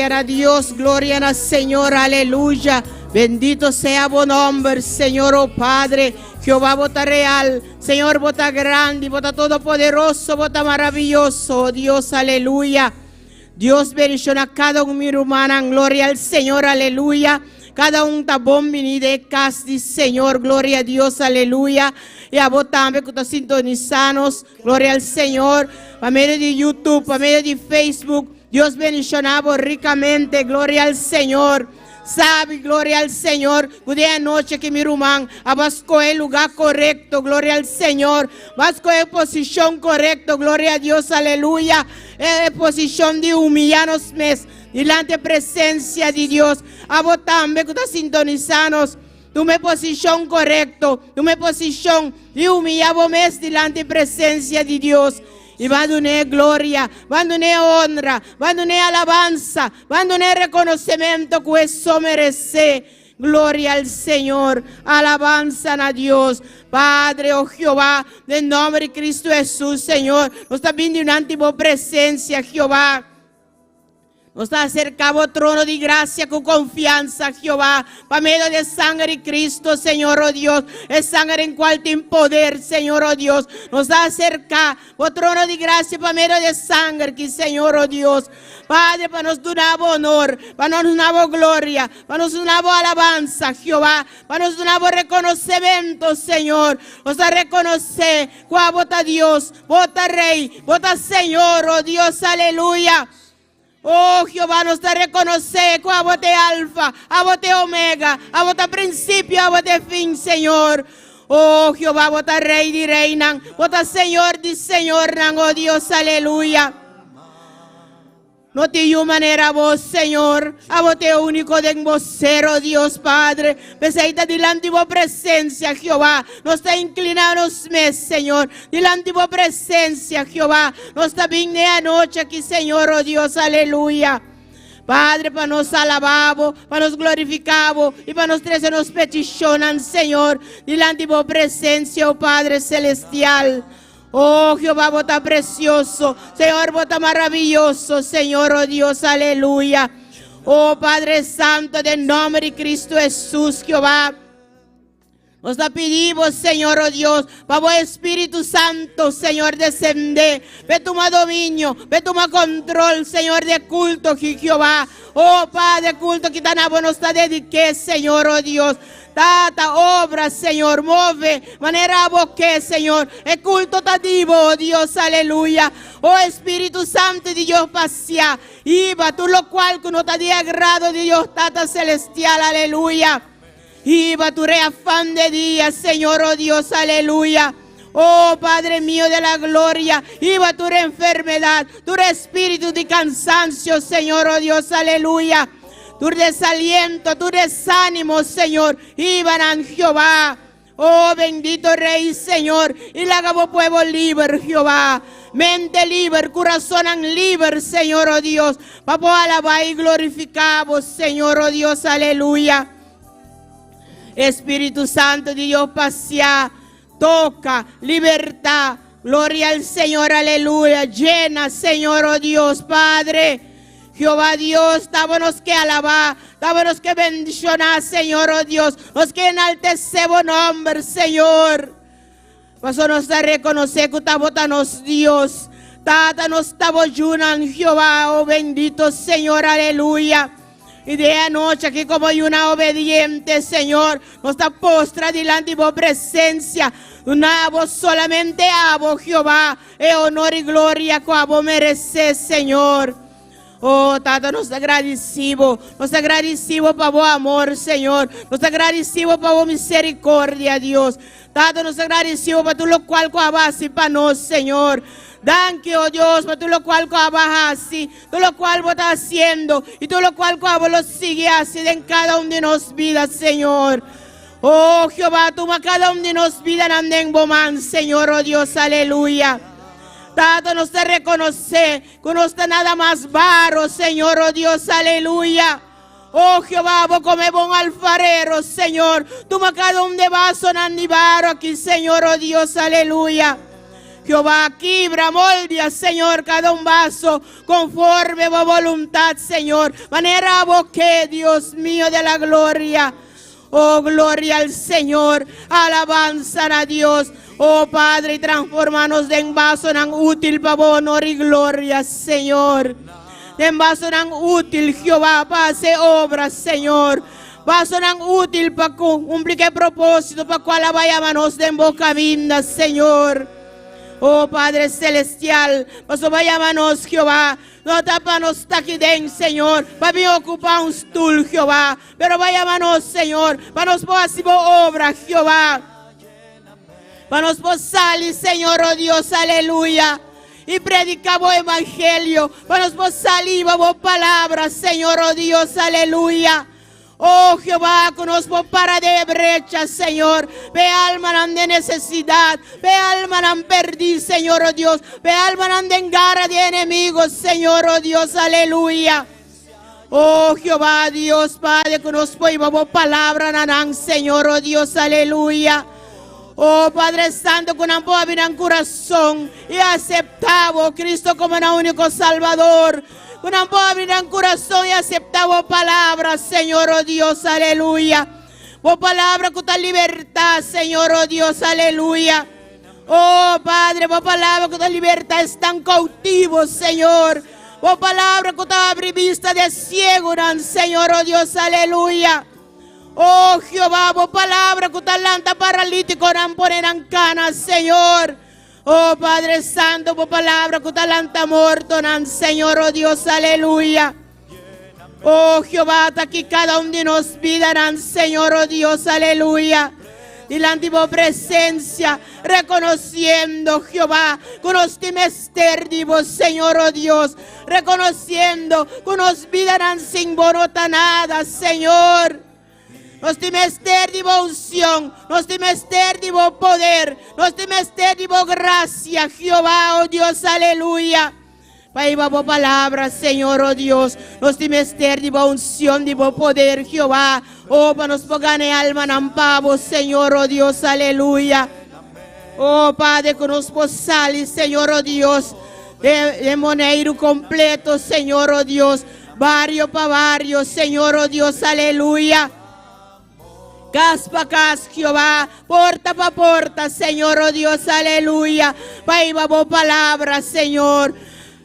gloria a Dios, gloria al Señor, aleluya. Bendito sea tu nombre, Señor, oh Padre. Jehová, vota real, Señor, vota grande, vota todopoderoso, vota maravilloso, oh Dios, aleluya. Dios bendición a cada un mi hermana, gloria al Señor, aleluya. Cada un tabón vini de casti, Señor, gloria a Dios, aleluya. Y a vos también que estás sintonizanos, gloria al Señor. Para medio de YouTube, para medio de Facebook, Dios bendicionamos ricamente, gloria al Señor. Sabe, gloria al Señor, que de noche que mi hermano vas a escoger lugar correcto, gloria al Señor, vas a escoger posición correcta, gloria a Dios, aleluya, posición de humillarnos mes, delante presencia de Dios, a vos también que estás sintonizanos, tu me posición correcto, tu me posición de humillar mes delante presencia de Dios. Y va a dar gloria, va a dar honra, va a dar alabanza, va a dar reconocimiento que eso merece. Gloria al Señor, alabanza a Dios. Padre, oh Jehová, en nombre de Cristo Jesús, Señor, nos está viendo una antigua presencia, Jehová. Nos está acercando al trono de gracia con confianza, Jehová, para medio de sangre de Cristo, Señor, oh Dios, es sangre en cual tiene poder, Señor, oh Dios, nos está acercando al trono de gracia para medio de sangre, que Señor, oh Dios, Padre, para nos dar honor, para nos dar gloria, para nos dar alabanza, Jehová, para nos dar reconocimiento, Señor, nos a reconocer cuál vota Dios, vota Rey, vota Señor, oh Dios, aleluya. Oh Jehová, nos da reconocer que a vos te alfa, a vos te omega, a vos te principio, a vos te fin, Señor. Oh Jehová, vos te rey de reina, vos te señor de señor, oh Dios, aleluya. No te dio manera a vos, Señor, a vos te único de vocero, Dios Padre. Peseita delante de vos presencia, Jehová. Nos está inclinando mes, Señor. Delante de vos presencia, Jehová. Nos está viendo anoche aquí, Señor, oh Dios, aleluya. Padre, para nos alabamos, para nos glorificamos y para nos traer nos peticionan, Señor. Delante de vos presencia, oh Padre celestial. Oh Jehová, vos estás precioso, Señor, vos estás maravilloso, Señor, oh Dios, aleluya. Oh Padre Santo, en nombre de Cristo Jesús, Jehová. Nos la pedimos, Señor, oh Dios, para vos Espíritu Santo, Señor, descender. Ve toma dominio, ve toma control, Señor, de culto, Jehová. Oh Padre, culto que tan bueno está dediqué, Señor, oh Dios. Tata obra, Señor, move, manera boque, Señor, el culto tativo, oh Dios, aleluya. Oh Espíritu Santo de Dios pasea, iba tú lo cual que no te di agrado de Dios, Tata celestial, aleluya. Iba tu reafán de día, Señor, oh Dios, aleluya. Oh Padre mío de la gloria, iba tu enfermedad, tu espíritu de cansancio, Señor, oh Dios, aleluya. Tu desaliento, tu desánimo, Señor, iban a Jehová. Oh bendito Rey, Señor, y la hago pueblo libre, Jehová. Mente libre, corazón libre, Señor, oh Dios. Papá, alabar y glorificamos, Señor, oh Dios, aleluya. Espíritu Santo de Dios, pasea, toca, libertad, gloria al Señor, aleluya. Llena, Señor, oh Dios, Padre. Jehová Dios, dámonos que alabar, dámonos que bendicionar, Señor, oh Dios, nos que enaltecer tu nombre, Señor. Paso nos da reconocer que nos Dios, tata nos estamos yunan, Jehová, oh bendito Señor, aleluya. Y de anoche aquí como una obediente, Señor, nos está postra delante de tu presencia. Una voz solamente a vos, Jehová, e honor y gloria que a vos mereces, Señor. Oh, Tata, nos agradecemos para vos amor, Señor. Nos agradecemos para vos misericordia, Dios. Tata, nos agradecemos para tu lo cual coabasi para nos, Señor. Danke, oh Dios, para tu lo cual coabasi, tú lo cual vos estás haciendo y tú lo cual vos lo sigue haciendo en cada uno de nos vidas, Señor. Oh, Jehová, tú a cada uno de nos vidas anden bomán, Señor, oh Dios, aleluya. Tata, nos te reconoce que no está nada más barro, Señor, oh Dios, aleluya. Oh Jehová, vos come buen alfarero, Señor. Toma cada un de vaso, nandi barro aquí, Señor, oh Dios, aleluya. Jehová, quibra, moldia, Señor, cada un vaso conforme a voluntad, Señor. Manera que Dios mío de la gloria. Oh, gloria al Señor, alabanza a Dios. Oh, Padre, transformanos de vaso tan útil para honor y gloria, Señor. De vaso tan útil, Jehová, para hacer obras, Señor. Vaso tan útil para cumplir el propósito, para cual vayámonos de boca vinda, Señor. Oh, Padre celestial, paso vayámonos, Jehová. No tapanos aquí den, Señor, para mí ocupar un stool, Jehová. Pero vayámonos, Señor, para nos hacer obra, Jehová. Para nos salir, Señor, oh Dios, aleluya. Y predicamos evangelio. Para nos salir, vamos palabras, Señor, oh Dios, aleluya. Oh Jehová, conozco para de brecha, Señor. Ve alma de necesidad, ve alma perdido, Señor, oh Dios. Ve alma de engara de enemigos, Señor, oh Dios, aleluya. Oh Jehová, Dios Padre, conozco y vamos palabra, nanán, Señor, oh Dios, aleluya. Oh Padre Santo, con amor en corazón y aceptamos Cristo como el único Salvador. Con amor en corazón y aceptamos palabras, Señor, oh Dios, aleluya. Oh palabra con tu libertad, Señor, oh Dios, aleluya. Oh Padre, oh palabra con tu libertad están cautivos, Señor. Oh palabra con tu abrir vista de ciego, Señor, oh Dios, aleluya. Oh Jehová, oh palabra con talanta paralítico nan ponerán canas, Señor. Oh Padre Santo, oh palabra con talanta muerto nan, Señor, oh Dios, aleluya. Oh Jehová, hasta aquí cada uno de nos vidarán, Señor, oh Dios, aleluya. Y la antigua presencia, reconociendo, Jehová, con los timesterdivos, Señor, oh Dios, reconociendo que nos vidarán sin bonota nada, Señor. Nos timester divo unción, nos timester divo poder, nos timester divo gracia, Jehová, oh Dios, aleluya. Paiva bo palabra, Señor, oh Dios, nos timester divo unción, divo poder, Jehová, oh, para nos pogane alma nampavo, Señor, oh Dios, aleluya. Oh, Padre, que nos posali, Señor, oh Dios, de moneiro completo, Señor, oh Dios, barrio pa barrio, Señor, oh Dios, aleluya. Cas pa cas, Jehová, porta pa porta, Señor, oh Dios, aleluya. Paiva bo palabra, Señor.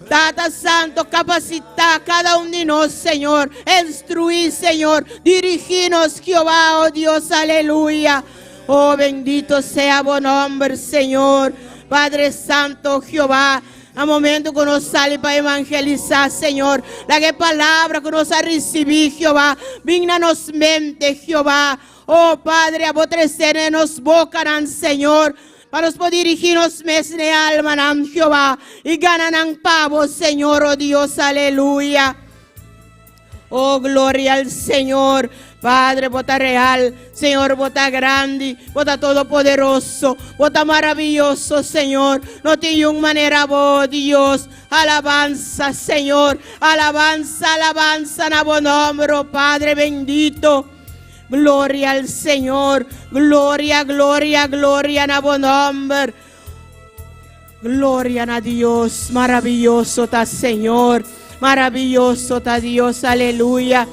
Tata Santo, capacita cada uno de nosotros, Señor. Instruir, Señor. Dirigirnos, Jehová, oh Dios, aleluya. Oh, bendito sea tu nombre, Señor. Padre Santo, Jehová. A momento que nos sale para evangelizar, Señor. La que palabra que nos ha recibido, Jehová. Vignanos mente, Jehová. Oh Padre, a votrecer nos bocarán, Señor, para nos poder dirigirnos mesne alma, Jehová, y ganan pavo, Señor, oh Dios, aleluya. Oh, gloria al Señor, Padre, bota real, Señor, bota grande, bota todopoderoso, bota maravilloso, Señor. No tiene una manera, oh Dios. Alabanza, Señor, alabanza, alabanza, na buen nombre, oh Padre bendito. Gloria al Señor, gloria, gloria, gloria a buen nombre. Gloria a Dios, maravilloso está Señor, maravilloso está Dios, aleluya.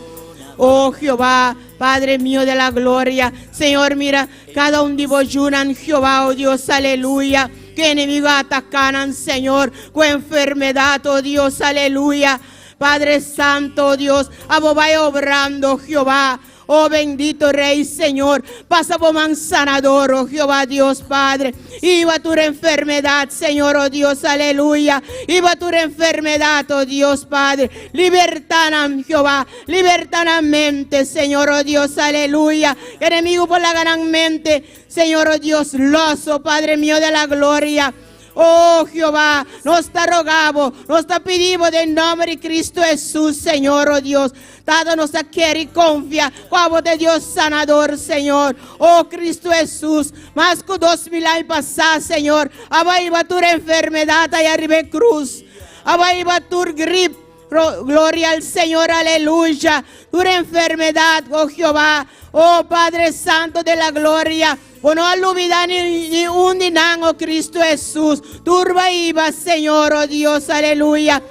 Oh Jehová, Padre mío de la gloria, Señor, mira, cada un divo yunan, Jehová, oh Dios, aleluya. Que enemigo atacan, Señor, con enfermedad, oh Dios, aleluya. Padre Santo, oh Dios, a vos vaya obrando, Jehová. Oh bendito Rey, Señor, pasa por mansanador, oh Jehová, Dios Padre. Iba tu enfermedad, Señor, oh Dios, aleluya. Iba tu enfermedad, oh Dios Padre. Libertad, Jehová, libertad la mente, Señor, oh Dios, aleluya. Enemigo por la gran mente, Señor, oh Dios, loso, Padre mío de la gloria. Oh Jehová, nos está rogado, nos está pidiendo en nombre de Cristo Jesús, Señor, oh Dios. Dado nos quiere y confía, como de Dios sanador, Señor. Oh Cristo Jesús, más que 2000 años pasados, Señor. Abaiba tu enfermedad allá arriba en cruz. Abaiba tu gripe. Gloria al Señor, aleluya. Toda enfermedad, oh Jehová, oh Padre Santo de la gloria. O no olvidar ni un dinan, oh Cristo Jesús. Turba iba, Señor, oh Dios, aleluya.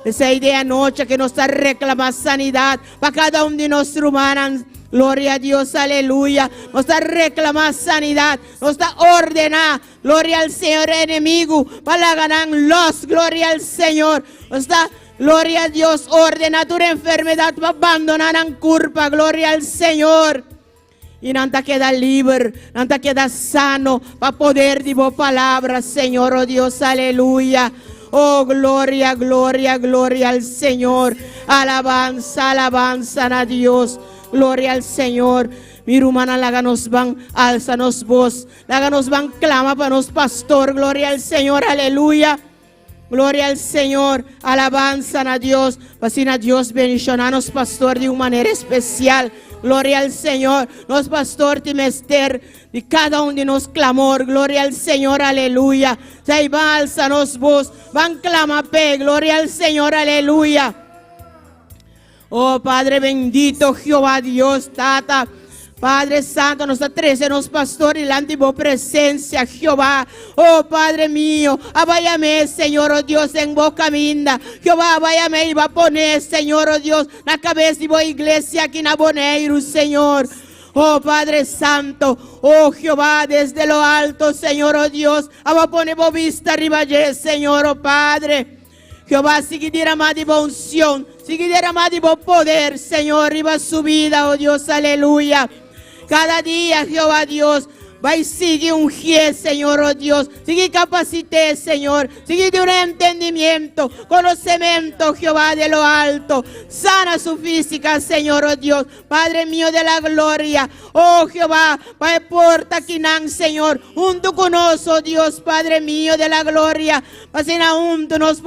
Esa idea noche que nos está reclamando sanidad para cada uno de nuestros humanos. Gloria a Dios, aleluya. Nos está reclamando sanidad, nos está ordenando. Gloria al Señor, enemigo, para ganar los. Gloria al Señor. Nos está, gloria a Dios, ordena tu enfermedad para abandonar en culpa. Gloria al Señor. Y nanta queda libre, nanta queda sano para poder digo palabras, Señor, oh Dios, aleluya. Oh, gloria, gloria, gloria al Señor. Alabanza, alabanza a Dios. Gloria al Señor. Mi hermana, láganos van, alzanos voz. Láganos van, clama para nos, pastor. Gloria al Señor, aleluya. Gloria al Señor. Alabanza a Dios. Pasina Dios bendicionanos, pastor, de una manera especial. Gloria al Señor. Nos pastor timester de cada uno de nos clamor. Gloria al Señor, aleluya. Say va, alzanos voz. Van clama pe. Gloria al Señor, aleluya. Oh Padre bendito, Jehová Dios, Tata. Padre Santo, nos atrevenos, pastor, y la antigua presencia, Jehová. Oh Padre mío, aváyame, Señor, oh Dios, en boca minda. Jehová, aváyame y va a poner, Señor, oh Dios, la cabeza de la iglesia aquí en Aboneiro, Señor. Oh Padre Santo, oh Jehová, desde lo alto, Señor, oh Dios, va a poner vista arriba, Señor, oh Padre. Jehová, sigue derramando de unción, sigue derramando de poder, Señor, arriba su vida, oh Dios, aleluya. Cada día, Jehová Dios, va y sigue ungir, Señor, oh Dios. Sigue capacité, Señor. Sigue de un entendimiento, conocimiento, Jehová, de lo alto. Sana su física, Señor, oh Dios. Padre mío de la gloria. Oh Jehová, va porta quinan, Señor. Junto con nosotros, oh Dios, Padre mío de la gloria. Pasina junto nos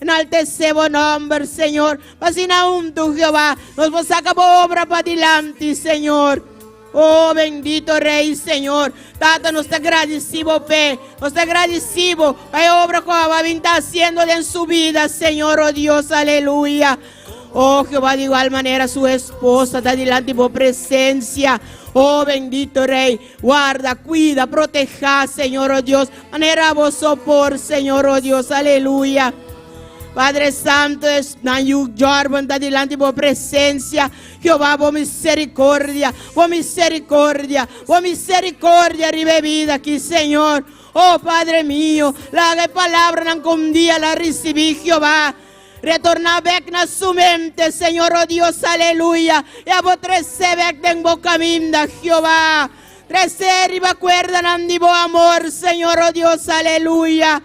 enaltecemos nombre, Señor. Pasina junto, Jehová. Nos saca obra para adelante, Señor. Oh bendito Rey, Señor. Tata, nos agradecemos, Pe. Nos agradecemos. La obra que va a estar haciendo en su vida, Señor, oh Dios, aleluya. Oh Jehová, de igual manera su esposa está delante de tu presencia. Oh bendito Rey, guarda, cuida, proteja, Señor, oh Dios. Manera vos sopor, Señor, oh Dios, aleluya. Padre Santo, es Nayuk Jorban, está delante de tu presencia. Jehová, por misericordia, por misericordia, por misericordia, revivida aquí, Señor. Oh Padre mío, la palabra no un día la recibí, Jehová. Retorna back na su mente, Señor, oh Dios, aleluya. Y a vos trece back en boca minda, Jehová. Trece riba cuerda nandivo amor, Señor, oh Dios, aleluya.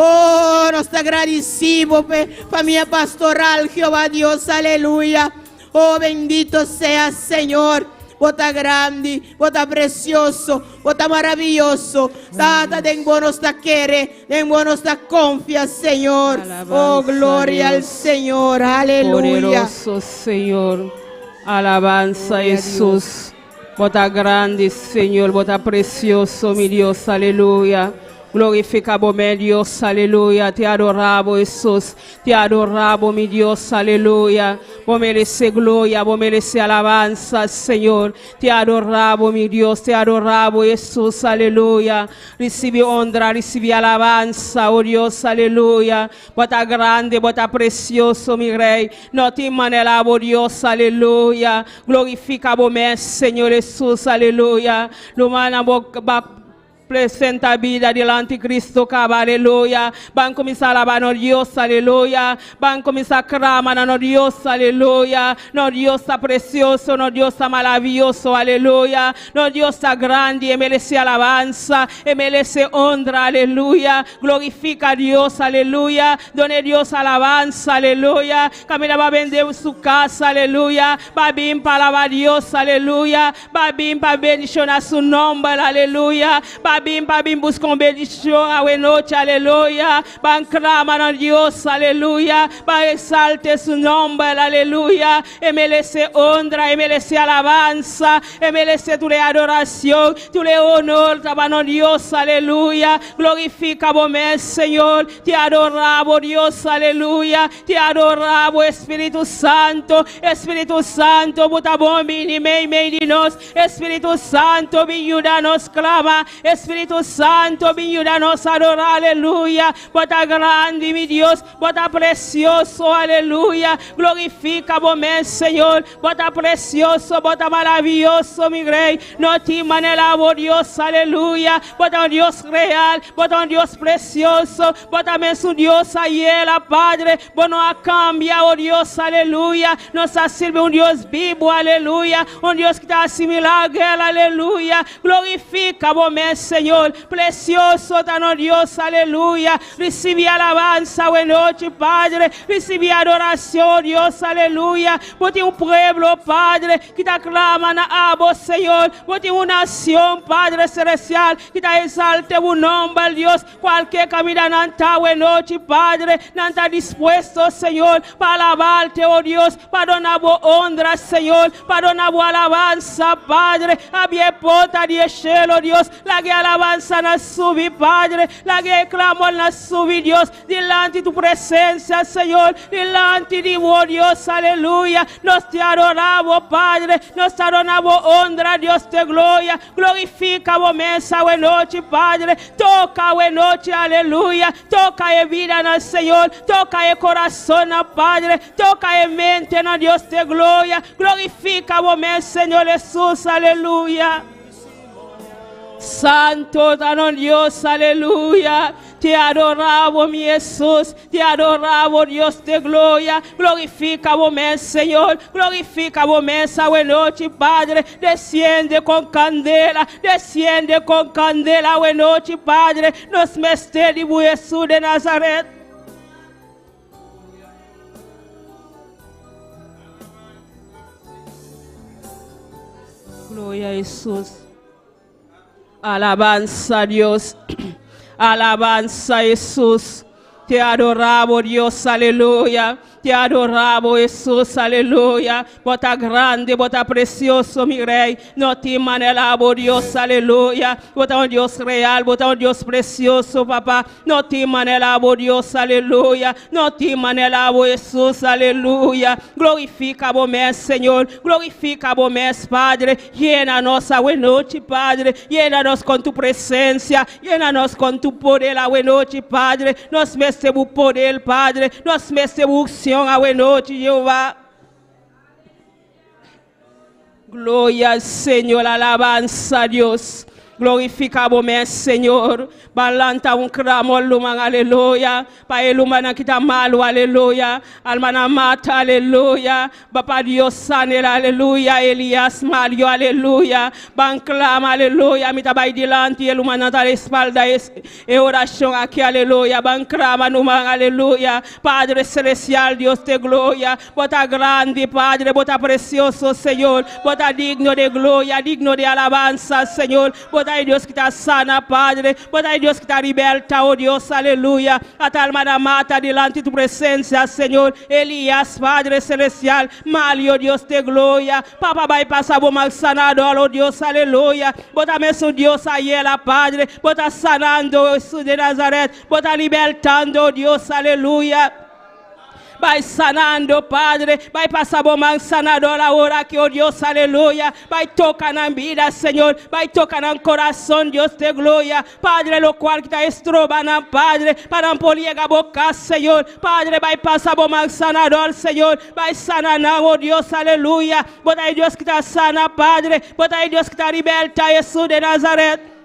Oh, nos agradecemos, familia pastoral, Jehová Dios, aleluya. Oh, bendito sea, Señor. Bota grande, bota precioso, bota maravilloso. Tata, den buenos ta querer, den buenos ta confía, Señor. Alabanza, oh, gloria al Señor, aleluya. Poderoso Señor, alabanza Jesús. Bota grande, Señor, bota precioso, mi Dios, aleluya. Glorificamos, mi Dios, aleluya. Te adoramos, Jesús. Te adoramos, mi Dios, aleluya. Vos mereces gloria, vos mereces alabanza, Señor. Te adoramos, mi Dios, te adoramos, Jesús, aleluya. Recibe honra, recibe alabanza, oh Dios, aleluya. Bota grande, bota precioso, mi Rey. No te manelamos, oh Dios, aleluya. Glorificamos, Señor Jesús, aleluya. Lumana presenta vida delante Cristo, caba, aleluya. Van começar a alabar no Dios, aleluya. Van começar a clamar no Dios, aleluya. No Dios está precioso, no Dios está maravilloso, aleluya. No Dios está grande, e merece alabanza, e merece honra, aleluya. Glorifica a Dios, aleluya. Done Dios alabanza, aleluya. Camila va a vender su casa, aleluya. Va bien para alabar a Dios, aleluya. Va bien para bendicionar su nombre, aleluya. Va Pabim busca bendición a noche, aleluya. Van claman a Dios, aleluya. Van exalte su nombre, aleluya. Y merece honra, y merece alabanza, y merece tu adoración, tu honor, taban Dios, aleluya. Glorifica vos, Señor. Te adoramos, Dios, aleluya. Te adoramos, Espíritu Santo. Espíritu Santo, bota bom de nós. Espíritu Santo, me ayuda nos clama. Espíritu Santo, me ayuda nos adorar, aleluya. Bota grande, mi Dios. Bota precioso, aleluya. Glorifica vos, Señor. Bota precioso, bota maravilloso, mi rey. No te manelamos, Dios, aleluya. Bota un Dios real, bota un Dios precioso. Bota un Dios ayela, Padre. Bueno, a cambia, oh Dios, aleluya. Nos sirve un Dios vivo, aleluya. Un Dios que está asimilado, aleluya. Glorifica vos, Señor. Precioso está no Dios, aleluya. Recibe alabanza, buena noche, Padre. Recibe adoración, Dios, aleluya. Bote un pueblo, Padre, que te aclama a vos, Señor. Bote una nación, Padre celestial, que te exalte un nombre, Dios. Cualquier camino nanta, buena noche, Padre. Nanta dispuesto, Señor, para alabarte, oh Dios, para donar vos honra, Señor, para donar vos alabanza, Padre. Abie porta de cielo, Dios. La que alabanza na subi, Padre. La que clamor na subi, Dios. Delante de tu presencia, Señor. Delante de vos, Dios, aleluya. Nos te adoramos, Padre. Nos te adoramos honra, Dios de gloria. Glorifica vos mesa, buena noche, Padre. Toca, buena noche, aleluya. Toca en vida, no, Señor. Toca en corazón, no, Padre. Toca en mente, no, Dios de gloria. Glorifica vos, Señor Jesús, aleluya. Santo, tan Dios, aleluya. Te adoramos, mi Jesús. Te adoramos, Dios de gloria. Glorifica vos, Señor. Glorifica vos, buena noche, Padre. Desciende con candela. Desciende con candela, buena noche, Padre. Nos meste de Jesús de Nazaret. Gloria a Jesús. Alabanza a Dios. Alabanza a Jesús. Te adoramos, Dios, aleluya. Te adoramos, Jesús, aleluya. Bota grande, bota precioso, mi rey. No te manelamos, Dios, aleluya. Bota un Dios real, bota un Dios precioso, papá. No te manelamos, Dios, aleluya. No te manelamos, Jesús, aleluya. Glorifica vos, Señor. Glorifica vos, Padre. Llena-nos a buena noche, Padre. Llena-nos con tu presencia. Llena-nos con tu poder a buena noche, Padre. Nos mecemos poder, Padre. Nos mecemos a buena noche, Jehová. Gloria al Señor, alabanza a Dios. Glorificamos, Señor. Balanta un clamor, luman, aleluya. Pa elumana kita malo, aleluya. Almana mata, aleluya. Papa Dios sanel, aleluya. Elias Mario, aleluya. Ban clama, aleluya. Mita bay delante, elumana ta la espalda, oración aquí, aleluya. Ban clama, numan, aleluya. Padre celestial, Dios de gloria. Bota grande, Padre, bota precioso, Señor. Bota digno de gloria, digno de alabanza, Señor. Bota Dios que está sana, Padre. Bota Dios que está liberta, oh Dios, aleluya. A tal manera mata delante de tu presencia, Señor. Elías, Padre celestial. Malio, Dios de gloria. Papá, vai pasar por mal sanador, oh Dios, aleluya. Bota mesmo Dios ahí, Padre. Bota sanando, Jesús de Nazaret. Bota libertando, oh Dios, aleluya. Vai sanando, Padre. Vai passar bom sanador agora que o Deus, aleluia. Vai tocar na vida, Senhor. Vai tocar no coração, Deus de glória. Padre, lo qual que está estrobando, Padre, para não polir a boca, Senhor. Padre, vai passar bom sanador, Senhor. Vai sanar, oh Deus, aleluia. Bota aí Deus que está sana, Padre. Bota aí Deus que está liberta, Jesus de Nazaret.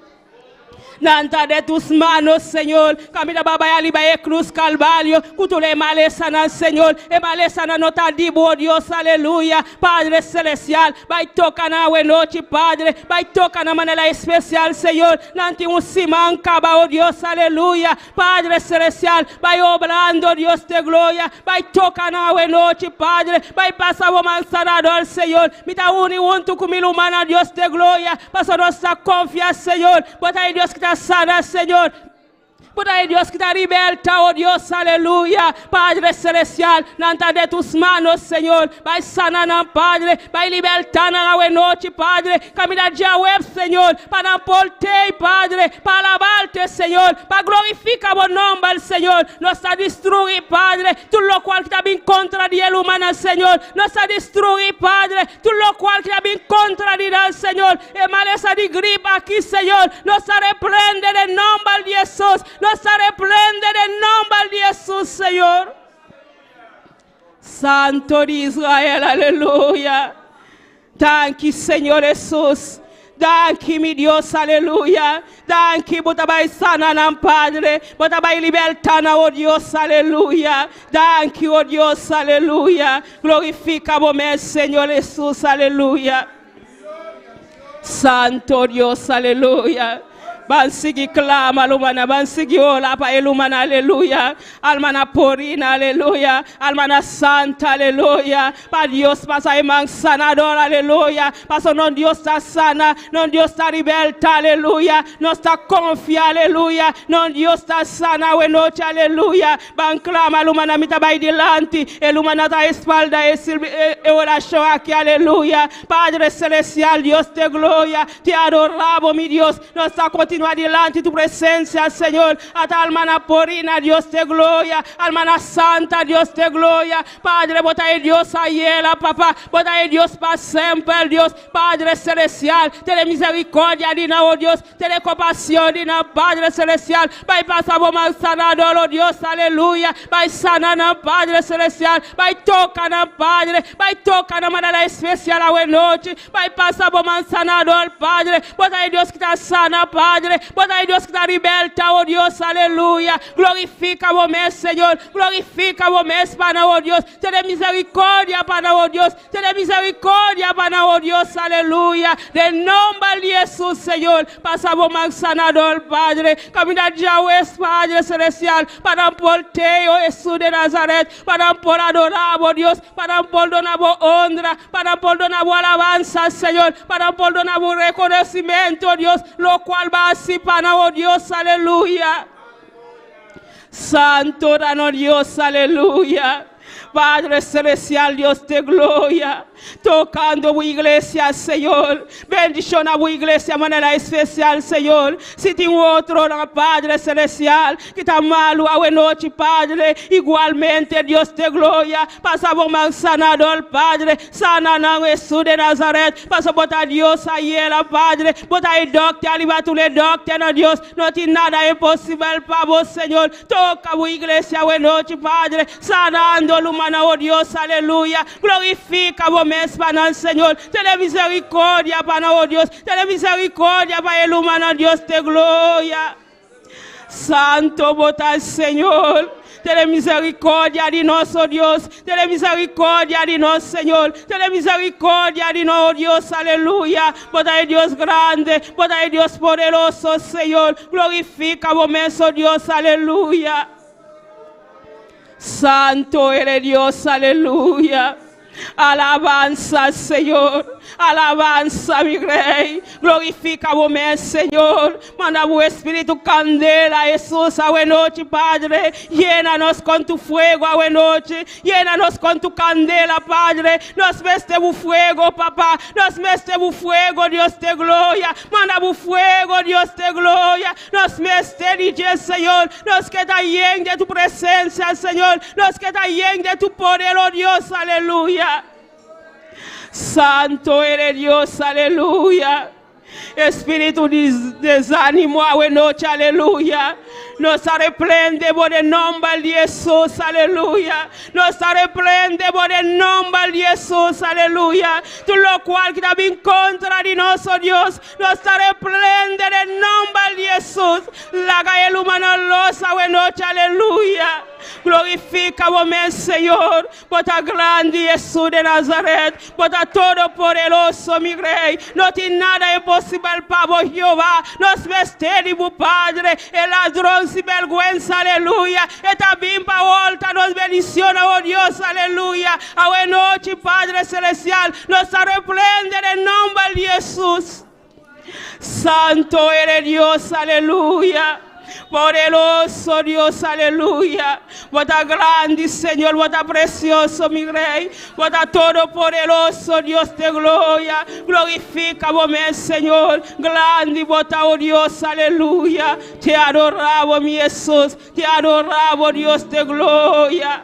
Nanta de tus manos, Señor. Camina baba ya liba e cruz calvario. Cutule malesana, Señor. E malesana nota dibo, oh Dios, aleluya. Padre celestial, vai tocar na noite, Padre. Vai tocar na maneira especial, Senhor. Nanti un simán caba, oh Dios, aleluya. Padre celestial, vai obrando, oh Dios de gloria. Vai tocar na noite, Padre. Vai passar o mansanador, Senhor. Me dá junto com mil humana, Deus de glória. Passa nossa confiança, Senhor. Bota aí Deus que está sana, Senhor. Por aí Deus que está liberta, oh Deus, aleluia. Padre celestial, nanta de tus manos, Senhor. Vai sanar, Padre. Vai libertar na noite, Padre. Camina de web, Senhor. Para portei, Padre. Para alabarte, Senhor. Para glorificar o nome, Senhor. Não está destruir, Padre. Tudo o qual que está bem contra de ele humana, Senhor. Não está destruir, Padre. Tudo o qual que está bem contra de ele, Senhor. E maleza de gripe aqui, Senhor. Não está repreende em nome de Jesus. Nos repreende en nombre de Jesús, Señor. Santo de Israel, aleluya. Thank you, Señor Jesús. Thank you, mi Dios, aleluya. Thank you, bota bai sana, Padre. Bota bai libertana, oh Dios, aleluya. Thank you, oh Dios, aleluya. Glorifica vos, Señor Jesús, aleluya. Santo Dios, aleluya. Bansigi clama lumana, bansigi ola pa elumana, aleluya. Almana porina, aleluya. Almana santa, aleluya. Pa Dios pasa emang sanador, aleluya. Paso non Dios está sana, non Dios está liberta, aleluya. No está confia, aleluya. Non Dios está sana, we noche, aleluya. Ban clama lumana mita bai dilanti, elumana ta espalda e oración aquí, aleluya. Padre celestial, Dios de gloria, te adoramos, mi Dios. No está continua adelante tu presencia, Señor. Hasta almana porina, Dios de gloria. Almana santa, Dios de gloria. Padre, bota ahí Dios ayela, papá. Bota ahí Dios para siempre, Dios. Padre celestial, ten misericordia, dina, oh Dios. Ten compasión, dina, Padre celestial. Vai pasar por mal sanador, oh Dios, aleluya. Vai sanar, Padre celestial. Vai tocar, Padre. Vai tocar de maneira especial a noite. Vai passar por mal sanador, Padre. Bota aí Deus que está sana, Padre. Bota aí Deus que está liberta, oh Deus, aleluia. Glorifica o meu Senhor. Glorifica o meu Pana, oh Deus. Tem misericórdia, Pana, oh Deus. Tem misericórdia, Pana, oh Deus, aleluia. De nome de Jesus, Senhor. Passa o mal sanador, Padre. Caminha de Yahweh, Padre celestial. Para porteio, Jesus de Nazaret. Para por adorar, oh Deus. Para por donar honra. Para por donar alabanza, Senhor. Para por donar reconhecimento, oh Deus. Lo cual va así para, oh Dios, aleluya. Santo, oh Dios, aleluya. Padre celestial, Dios de gloria, tocando a iglesia, Señor. Bendición a tu iglesia de manera especial, Señor. Si tem outro, Padre celestial, que está malo a noite, Padre, igualmente, Dios de gloria, passa por mal sanador, Padre, sana na Jesús de Nazaret, passa botar Dios aí, ela, Padre, botar aí doctor, alivar tu le doctor, na Dios, não tem nada impossível para você, Senhor. Toca a iglesia a noite, Padre, sanando humana, oh Dios, aleluya. Glorifica o mes para Señor. Ten misericordia para, oh Dios. Ten misericordia para el humano, Dios de gloria. Santo bota Señor. Ten misericórdia de nós, oh Deus. Ten misericórdia de nós, Senhor. Ten misericórdia de nós, oh Deus, aleluia. Bota aí Deus grande, bota aí Deus poderoso, Senhor. Glorifica o mes, oh Deus, aleluia. Santo eres Dios, aleluya. Alabanza, Señor. Alabanza, mi Rey. Glorifica o meu Senhor. Manda o Espírito candela, Jesús, a noite, Padre. Llena-nos com tu fuego, a noite. Llena-nos com tu candela, Padre. Nos mete o fuego, papá. Nos mete o fuego, Dios de gloria. Manda o fuego, Dios de gloria. Nos mete, DJ, Senhor. Nos queda lleno de tu presencia, Senhor. Nos queda lleno de tu poder, oh Dios, aleluya. Santo eres Dios, aleluya. Espíritu de desánimo a noche, aleluya. Nos reprende por el nombre de Jesús, aleluya. Nos reprende por el nombre de Jesús, aleluya. Tú lo cual que está en contra de nosotros, Dios. Nos reprende en el nombre de Jesús. Jesús. La calle humana losa, buena noche, aleluya. Glorificamos, Señor, por tu grande Jesús de Nazaret, por tu todopoderoso, mi Rey. No tiene nada imposible para Jehová. Nos vestimos, Padre, el ladrón sin vergüenza, aleluya. Y también para volta nos bendiciones, oh Dios, aleluya. A buena noche, Padre Celestial, nos reprende en el nombre de Jesús. Santo eres Dios, aleluya. Poderoso Dios, aleluya. Vota grande, Señor, vota precioso, mi Rey. Vota todopoderoso, Dios de gloria. Glorificamos, Señor. Grande, vota, oh Dios, aleluya. Te adoramos, mi Jesús. Te adoramos, Dios de gloria.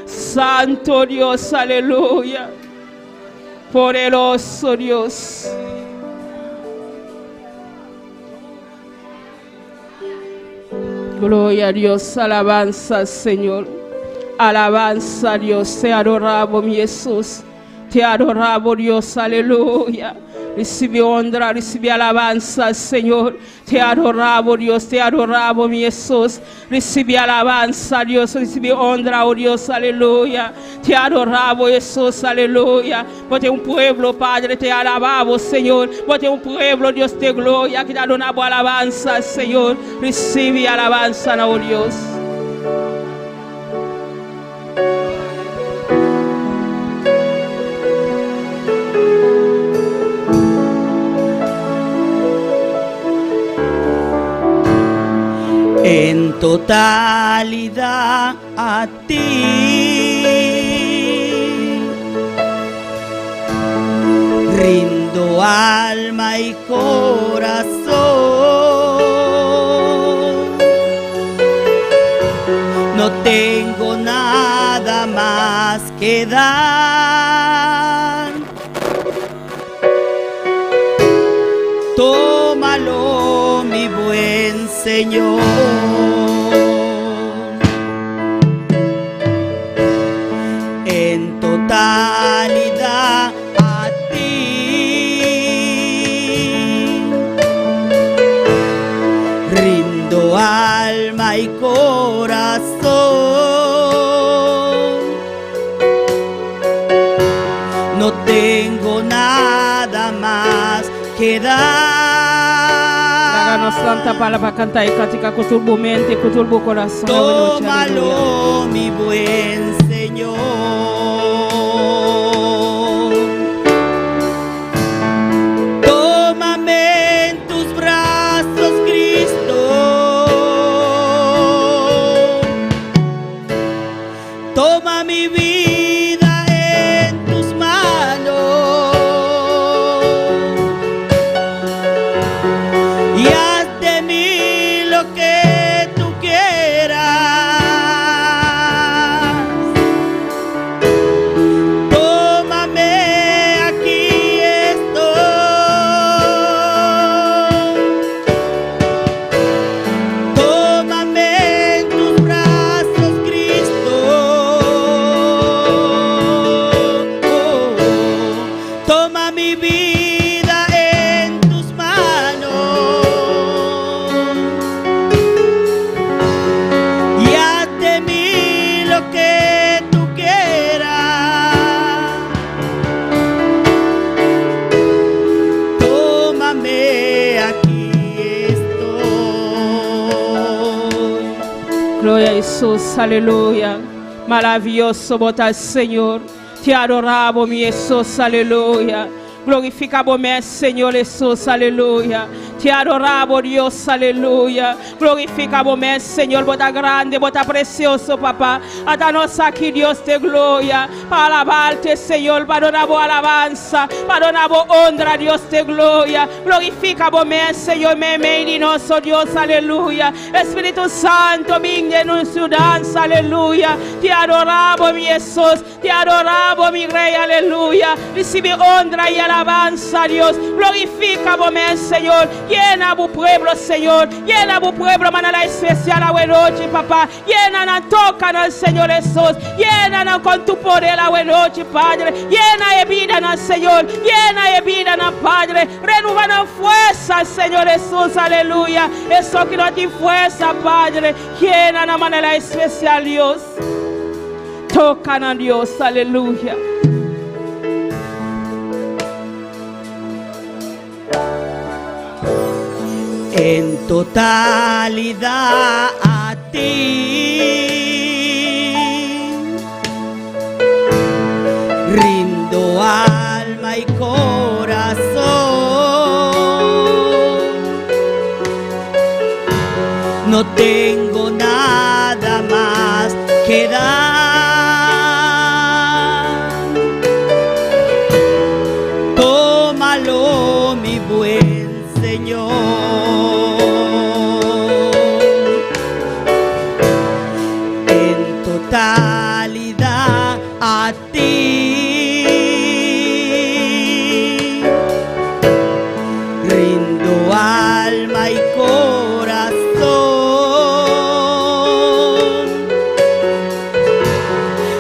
Santo Dios, aleluya. Poderoso Dios. Gloria a Dios, alabanza, Señor. Alabanza, Dios. Te adoramos, mi Jesús. Te adoramos, Dios, aleluya. Recibe honra, recibe alabanza, Señor. Te adoramos, Dios, te adoramos, mi Jesús. Recibe alabanza, Dios, recibe honra, oh Dios, aleluya. Te adoramos, Jesús, aleluya. Porque un pueblo, Padre, te alabamos, Señor. Porque un pueblo, Dios de gloria, que te adoramos alabanza, Señor. Recibe alabanza, oh Dios. En totalidad a ti rindo alma y corazón, no tengo nada más que dar. Tómalo, mi buen Señor. En totalidad a ti rindo alma y corazón, no tengo nada más que dar. Háganos santa palabra cantar y cantar con tu mente, con tu corazón. Tómalo, mi buen Señor. Tómame en tus brazos, Cristo. Toma mi vida en tus manos y haz de mí lo que tú quieras. Tómame, aquí estoy. Tómame en tus brazos, Cristo. Toma mi vida en tus manos y haz de mí lo que tú quieras. Tómame, aquí estoy. Gloria a Jesús, aleluya. Maravilloso botas, Señor. Te adoramos, mi Jesús, aleluya. Glorificamos, Señor Jesús, aleluya. Te adoramos, Dios, aleluya. Glorificamos, Señor, bota grande, bota precioso, papá. Atanos aquí, Dios de gloria. Para alabarte, Señor, para donamos alabanza, para donamos honra, Dios de gloria. Glorificamos, Señor, meninoso Dios, aleluya. Espíritu Santo, venga en nuestra danza, aleluya. Te adoramos, mi Jesús, te adoramos, mi Rey, aleluya. Recibe honra y alabanza, Dios. Glorificamos, Señor. Llena a tu pueblo, Señor. Llena a tu pueblo de manera especial a noche, papá. Llena, toca, Señor Jesús. Llena con tu poder a noche, Padre. Llena de vida, Señor. Llena de vida, Padre. Renueva la fuerza, Señor Jesús. Aleluya. Eso que no tiene fuerza, Padre. Llena de manera especial, Dios. Toca a Dios. Aleluya. En totalidad a ti rindo alma y corazón. No tengo nada más que dar. Tómalo, mi buen Señor. Totalidad a ti rindo alma y corazón.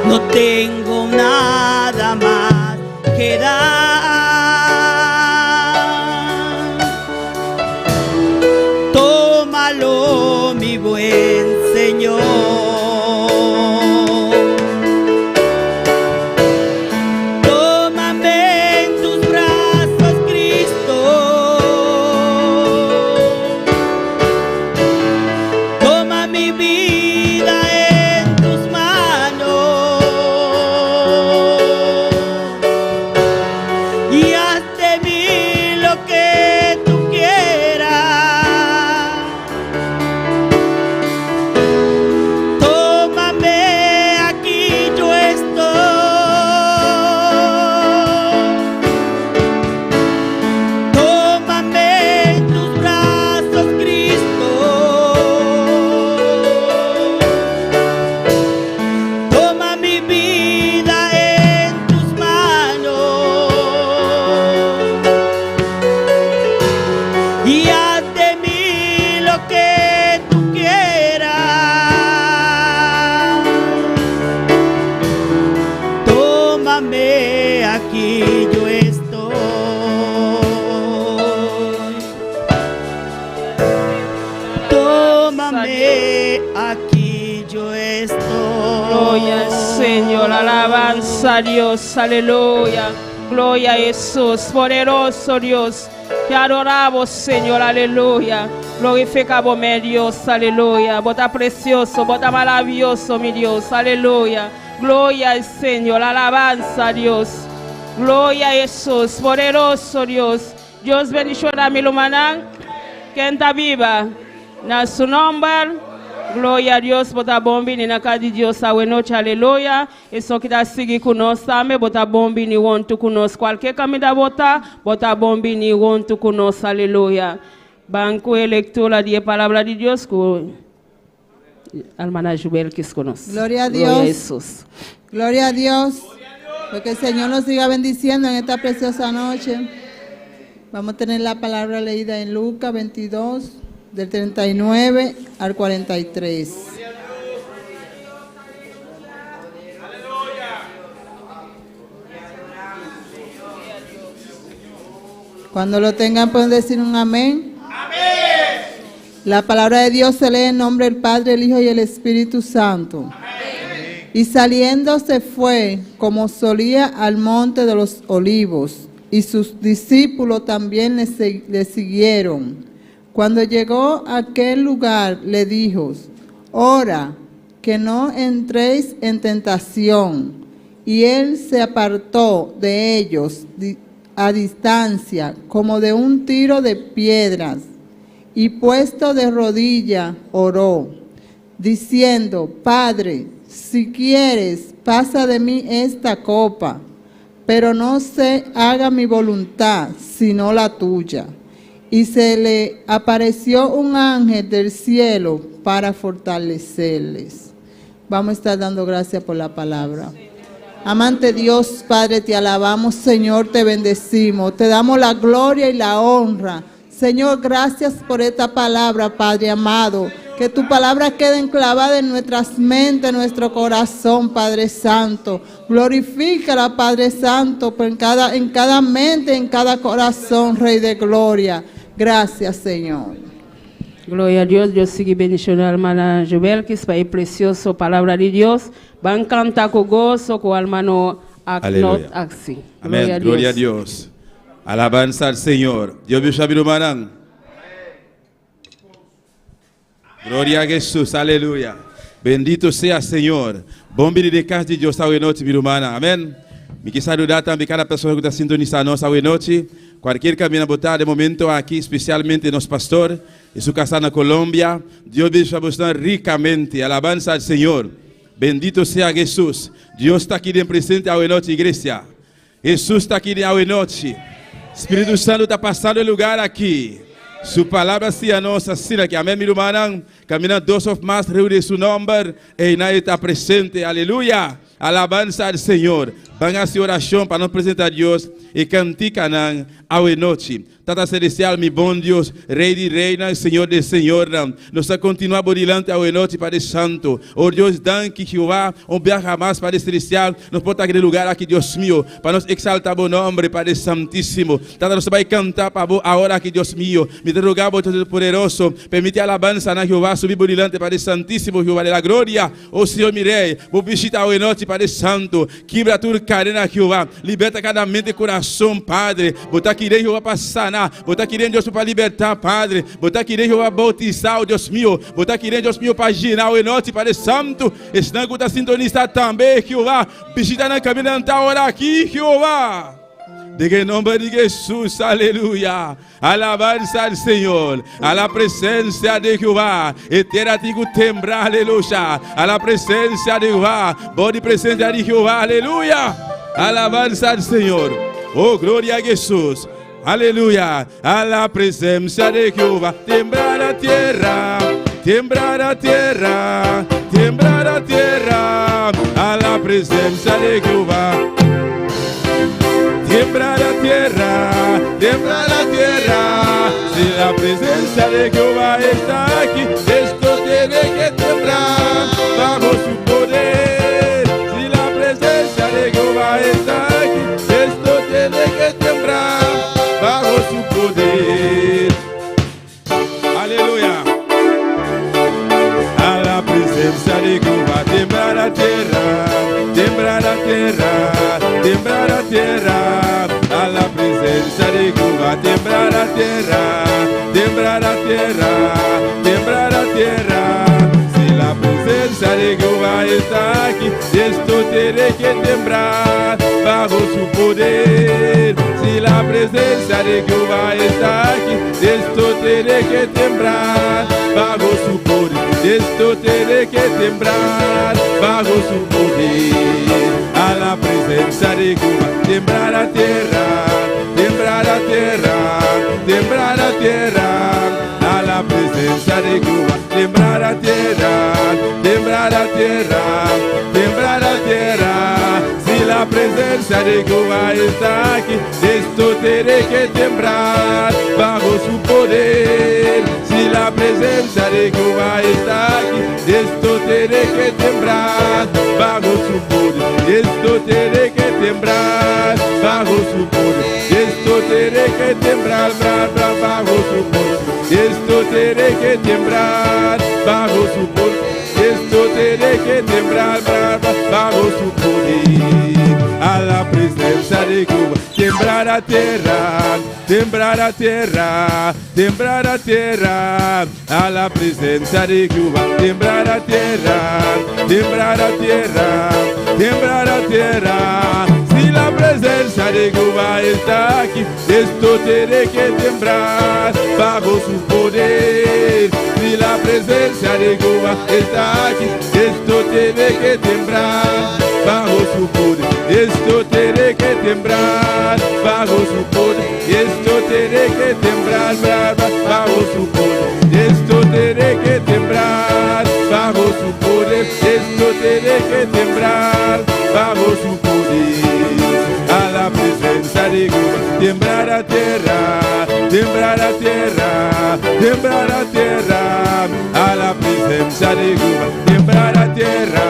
No tengo nada más que dar. Tómalo, mi buen Señor. Aquí yo estoy. Tómame, aquí yo estoy. Gloria al Señor, alabanza a Dios, aleluya. Gloria a Jesús, poderoso Dios. Te adoramos, Señor, aleluya. Glorificamos, mi Dios, aleluya. Bota precioso, bota maravilloso, mi Dios, aleluya. Gloria al Señor, alabanza a Dios. Gloria a Jesús, poderoso Dios. Dios bendiga a mi hermana que está viva. En su nombre, gloria a Dios. Bota bombi ni na casa de Dios a noche, aleluya. Eso que está sigue conosco também. Bota bombi ni want conosco. Qualquer caminho da bota bombi ni want conosco, aleluya. Banco de lectura de palabra de Dios con hermana Jubel que es conosco. Gloria a Dios. Gloria a Jesús. Gloria a Dios. Porque el Señor nos siga bendiciendo en esta preciosa noche. Vamos a tener la palabra leída en Lucas 22, del 39 al 43. Cuando lo tengan pueden decir un amén. Amén. La palabra de Dios se lee en nombre del Padre, el Hijo y el Espíritu Santo. Amén. Y saliendo se fue, como solía, al monte de los olivos, y sus discípulos también le siguieron. Cuando llegó a aquel lugar, le dijo: ora, que no entréis en tentación. Y él se apartó de ellos a distancia, como de un tiro de piedras, y puesto de rodilla, oró, diciendo: Padre, si quieres, pasa de mí esta copa, pero no se haga mi voluntad, sino la tuya. Y se le apareció un ángel del cielo para fortalecerles. Vamos a estar dando gracias por la palabra. Amante Dios, Padre, te alabamos, Señor, te bendecimos, te damos la gloria y la honra. Señor, gracias por esta palabra, Padre amado. Que tu palabra quede enclavada en nuestras mentes, en nuestro corazón, Padre Santo. Glorifícala, Padre Santo, en cada mente, en cada corazón, Rey de Gloria. Gracias, Señor. Glória a Deus, Deus siga bendicionando a hermana Joel, que está aí precioso, palavra de Deus. Van cantar com gozo, com a hermano Aknot Aksi. Amén, gloria a Dios. Alabanza al Señor. Dios bendiga a mi hermana. Gloria a Jesús, aleluya. Bendito sea Señor. Bom dia de casa de Deus, esta noite, minha irmã. Amém. Me quis saludar também cada pessoa que está sintonizando esta noite. Qualquer caminho a botar de momento aqui, especialmente nosso pastor e sua casa na Colômbia. Deus bendiga você ricamente. Alabanza al Señor. Bendito sea Jesús. Deus está aqui de presente esta noite, igreja. Jesus está aqui esta noite. Espírito Santo está passando o lugar aqui. Su palabra sea nossa, sina que amém, minha irmã. Caminhando dos of más, reúne su nombre e nadie está presente. Aleluia. Alabanza al Señor. Van a hacer oración para nos presentar a Dios y cantican a noche. Tata celestial, mi bom Deus, Rei de Reina, Senhor de Senhor, nos continuar borilante a noite, Padre Santo. Oh Deus, dan que Jehová, viaja mais, Padre Celestial, nos pode aquele lugar aqui, Deus mío, para nos exaltar o nome, Padre Santíssimo. Tata, nos vai cantar para a hora aqui, Deus mío. Me rogar, Deus poderoso, permite a alabança na Jehová, subir borilante, Padre Santíssimo, Jehová de la glória. Oh Senhor, mirei, vou visitar a noite, Padre Santo, quebra tudo, cadena, Jehová, liberta cada mente e coração, Padre. Botar aqui, Jehová, para sanar. Botar aqui dentro, Deus, para libertar, Padre. Botar aqui dentro, para bautizar, Deus meu. Botar aqui dentro, Deus meu, para girar o noite, Padre Santo. Estão com a sintonista também, Jeová. Visita na caminho, está hora aqui, Jeová. De nome de Jesus, aleluia. Alabanza al Señor, a la presencia de Jehová. Eterna digo temblar, aleluya. A la presencia de Jehová, body presencia de Jehová, aleluya. Alabanza al Señor. Oh, gloria a Jesús. Aleluya, a la presencia de Jehová, temblar a tierra, temblar a tierra, temblar a tierra, a la presencia de Jehová. Temblar a tierra, temblar a tierra, si la presencia de Jehová está aquí, esto tiene que temblar bajo su poder. Si la presencia de Jehová está aquí, esto tiene que temblar bajo su poder. Aleluya. A la presencia de Jehová, temblar a tierra, temblar a tierra, temblar a tierra. A la presencia de Jehová, temblar a tierra, temblar a tierra, temblar a tierra. Si la presencia de Jehová está aquí, esto tiene que temblar bajo su poder. Si la presencia de Jehová está aquí, esto tiene que temblar bajo su poder. Esto tiene que temblar bajo su poder. A la presencia de Jehová, temblar a tierra, temblar a tierra, temblar a tierra. A la presencia de Jehová, temblar a tierra, temblar a tierra, temblar a tierra. Si la presencia de Jehová está aquí, esto tiene que temblar bajo su poder. Si la presencia de Jehová está aquí, esto tiene que temblar bajo su poder. Esto tiene que temblar bajo su poder. Esto tiene que temblar bajo su poder. Esto tiene que temblar bajo su poder. Esto tiene que temblar bajo su poder. A la presencia de Jehová, temblar a tierra, temblar a tierra, temblar a tierra. A la presencia de Jehová, temblar a tierra, temblar a tierra, temblar a tierra. Si la presencia de Jehová está aquí, esto tiene que temblar bajo su poder. Si la presencia de Jehová está aquí, esto tiene que temblar bajo su poder. Esto tiene que temblar bajo su poder. Esto tiene que temblar bajo su poder. Esto tiene que temblar bajo su poder. Esto tiene que temblar bajo su poder. A la presencia de Jehová, temblar a tierra, tiembla la tierra, tiembla la tierra, a la presencia de Jehová, tiembla la tierra,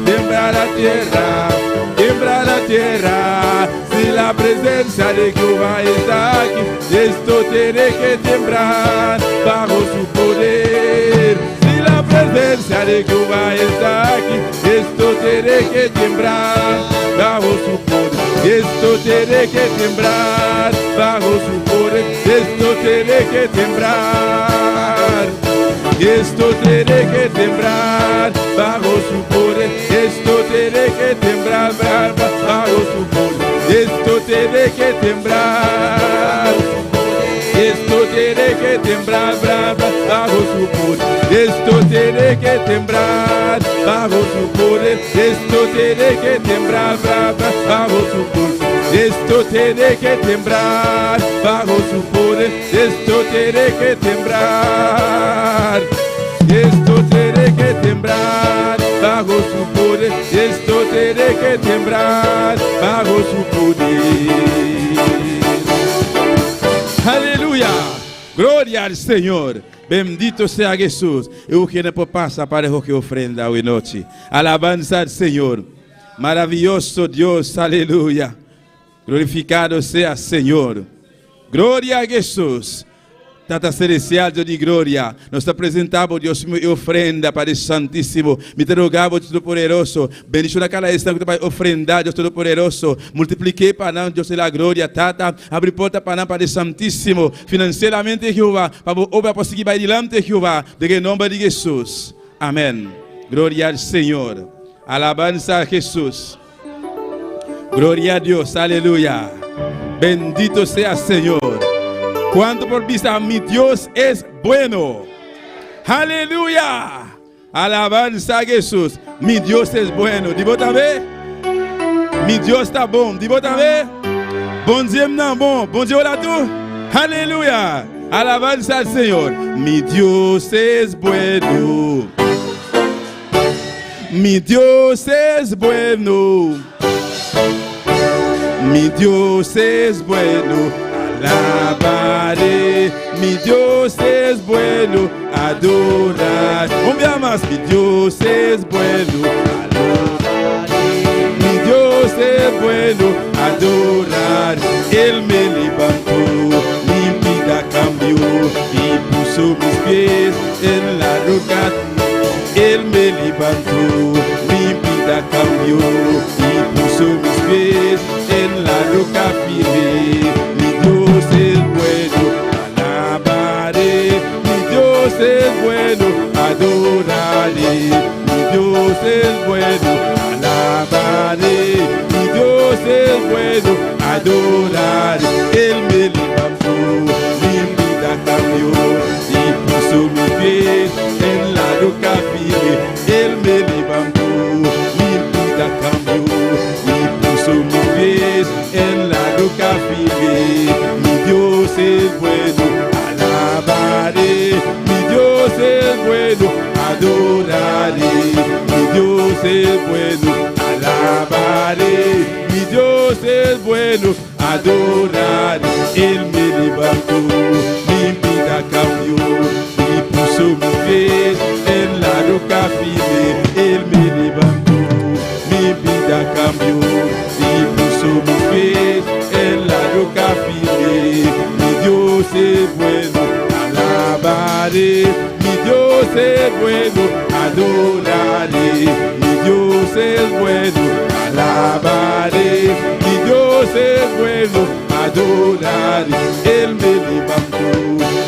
tiembla la tierra, tiembla la tierra, si la presencia de Jehová está aquí, esto tiene que temblar bajo su poder. Si la presencia de Jehová está aquí, esto tiene que temblar bajo su poder. Esto tiene que temblar bajo su poder. Esto tiene que temblar. Esto tiene que temblar bajo su poder. Esto tiene que temblar bajo su poder. Esto tiene que temblar. Esto tiene que temblar bajo su poder. Esto tiene que temblar bajo su poder. Esto tiene que temblar bajo su poder. Esto tiene que temblar bajo su poder. Esto tiene que temblar. Esto tiene que temblar bajo su poder. Esto tiene que temblar bajo su poder. Aleluya. Gloria al Señor. Bendito sea Jesús. Eu quero passar para o que ofrenda hoje noite. Alabanza al Señor. Maravilloso Dios. Aleluya. Glorificado sea Señor. Gloria a Jesús. Tata Celestial, Deus de glória, nós te apresentamos, Deus, e ofrenda para o Santíssimo. Me te rogava, Deus Todo-Poderoso, bendición naquela estão que vai ofrendar, Deus Todo-Poderoso. Multipliquei para nós, Deus da glória, Tata. Abre porta para nós, para o Santíssimo. Financeiramente, Jeová, para a obra conseguir ir adiante, Jeová, em nome de Jesus. Amém. Glória ao Senhor. Alabanza a Jesus. Glória a Deus. Aleluya. Bendito sea Senhor. Cuando por vista, mi Dios es bueno. Aleluya. Alabanza a Jesús. Mi Dios es bueno. Digo también. Mi Dios está bon. Digo también. Bon Dieu non bon. Bon Dieu là tout. Aleluya. Alabanza al Señor. Mi Dios es bueno. Mi Dios es bueno. Mi Dios es bueno. Alabaré, mi Dios es bueno, adorar. Un día más, mi Dios es bueno, adoraré. Mi Dios es bueno, adorar. Él me levantó, mi vida cambió y puso mis pies en la roca. Él me levantó, mi vida cambió y puso mis pies en la roca firme. Dios es bueno, alabaré. Mi Dios es bueno, adoraré. Mi Dios es bueno, alabaré. Mi Dios es bueno, adoraré. Él me levantó, mi vida cambió y puso mis pies en la roca firme. Él me levantó, mi vida cambió y puso mis pies en la roca firme. Mi Dios es bueno, alabaré. Mi Dios es bueno, adoraré. Mi Dios es bueno, alabaré. Mi Dios es bueno, adoraré. Él me levantó, mi vida cambió y puso mis pies en la roca firme. Él me levantó, mi vida cambió y puso mis pies en la roca firme. Mi Dios es bueno, alabaré. Mi Dios es bueno, adoraré. Mi Dios es bueno, alabaré. Mi Dios es bueno, adoraré. Él me levantó,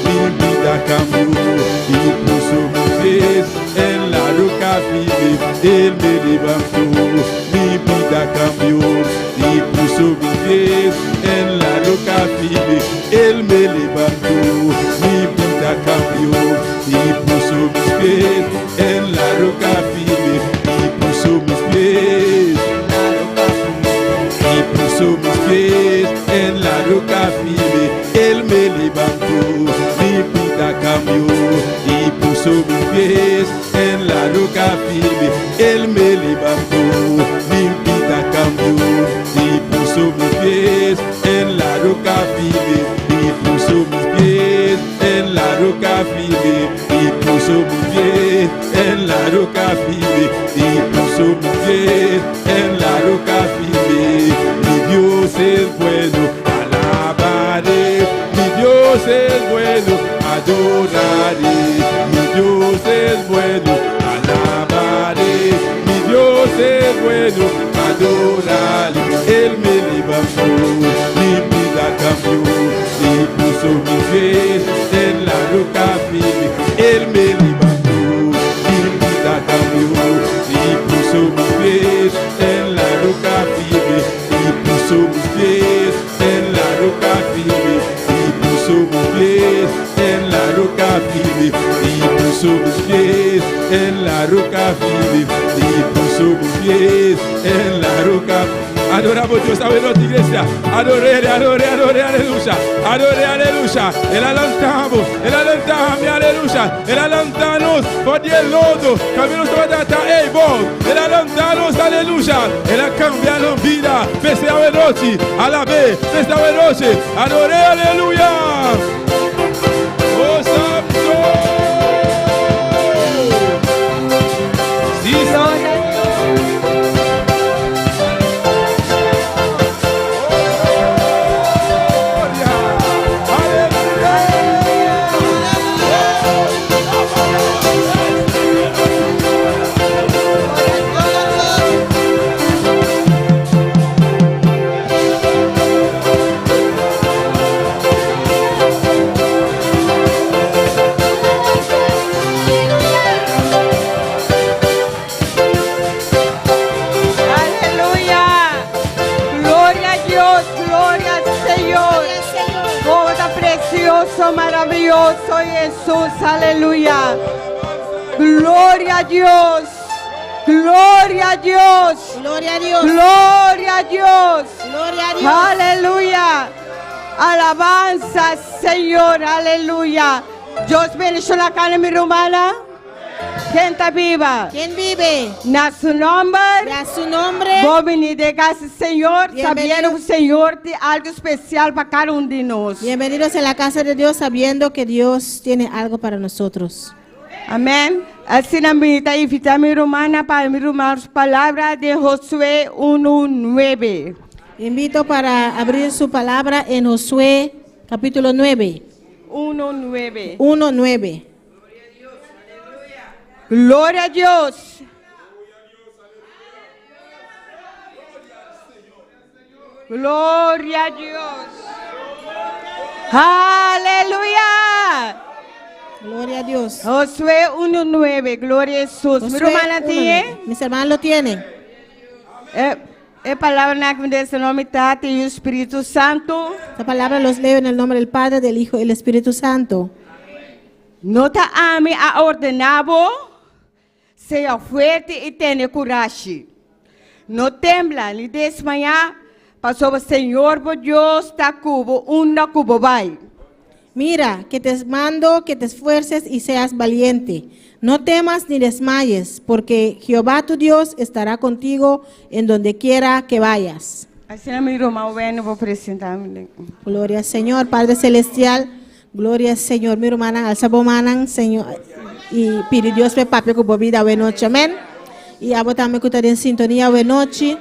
mi vida cambió y puso mis pies en la roca firme. Él me levantó, mi vida cambió y puso mis pies en la roca firme. Él me levantó, mi vida cambió y puso mis pies en la roca firme. Y puso mis pies y puso mis pies en la roca firme. Él me levantó, mi vida cambió y puso mis pies en la roca firme. Él me levantó, mi vida cambió y puso mis pies en la roca firme. Y puso mis pies roca firme y puso mi pie en la roca firme y puso mi pie en la roca firme. Mi Dios es bueno, alabaré. Mi Dios es bueno, adoraré. Mi Dios es bueno, alabaré. Mi Dios es bueno, adoraré. Él me levantó, mi vida cambió y puso mis pies en la roca firme. Él me levantó, mi vida cambió y puso mis pies en la roca firme. Y puso mis pies en la roca firme. Y puso mis pies en la roca firme. Y puso mis pies en la roca firme. Y puso mis pies en la roca firme. Adoramos Dios a nuestra iglesia. Adore, aleluya. Adore, aleluya. El alentamos, aleluya. El alentanos por el lodo. Caminos de data, hey, vos. El alentanos, aleluya. El cambia la vida. Pese a noche, a la vez, pese a noche. Adore, aleluya. Oh, santo. Sí, santo. Maravilloso Jesús, aleluya. Gloria a Dios, gloria a Dios, Gloria a Dios. gloria a Dios, Gloria a Dios. aleluya. Alabanza, Señor, aleluya. Dios bendice la carne mi romana. ¿Quién está viva? ¿Quién vive? Na su nombre. A su nombre. Vou venir de casa, Señor, Bienvenido. sabiendo que el Señor tiene algo especial para cada uno de nosotros. Bienvenidos a la casa de Dios sabiendo que Dios tiene algo para nosotros. Amén. Así la invita a invitar mi romana para mi las palabras de Josué 1:9. Invito para abrir su palabra en Josué capítulo 9. 1:9. 1:9. Gloria a Dios. Gloria a Dios. Aleluya. Gloria a Dios. Josué 1:9. Gloria a Jesús. Mi Josué romana 1:9. tiene. Mis hermanos lo tienen. Palavra na desse nome Tata e o Espírito Santo. Esta palabra los leo en el nombre del Padre, del Hijo y del Espíritu Santo. No te ame a ordenado, sea fuerte y tenha coragem. No tembla ni desmayar, pasó el Señor por Dios, ta cubo, una cubo vai. Mira, que te mando que te esfuerces y seas valiente. No temas ni desmayes, porque Jehová tu Dios estará contigo en donde quiera que vayas. Assim na minha irmã, eu vou apresentar. Gloria al Señor, Padre Celestial. Gloria al Señor, mi hermana, al sabomanan, Señor. Y pide Dios me papi que vida buena noche, amén. Y abo también que en sintonía buena noche.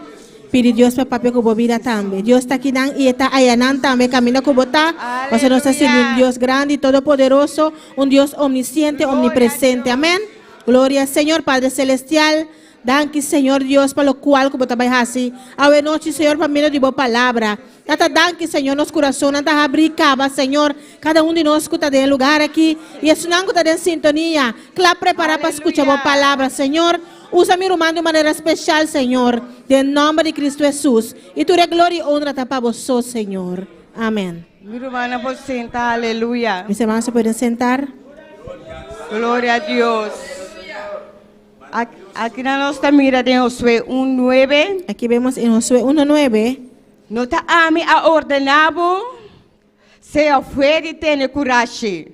Pide Dios me papi que vida también. Dios está aquí y está allá también, camina como está. Pues nos hace un Dios grande y todopoderoso, un Dios omnisciente, omnipresente, amén. Gloria al Señor, Padre Celestial. Danke, Señor Dios, para lo cual, como te vayas así. A ver, noche, Señor, para mí no digo palabra. Hasta danke, Señor, nos corazones, hasta abricaba, Señor. Cada uno de nosotros escuta de lugar aquí. Y es una escuta de sintonía. Claro, prepara para escuchar la palabra, Señor. Usa mi hermano de manera especial, Señor. En nombre de Cristo Jesús. Y tu gloria y honra para vosotros, Señor. Amén. Mi hermana, por sentar, aleluya. Mis hermanos se pueden sentar. Gloria a Dios. Aquí na nossa mira de Josué 1:9. Aquí vemos en Josué 1:9. No te ame a ordenado, sea fuerte y tenha coragem.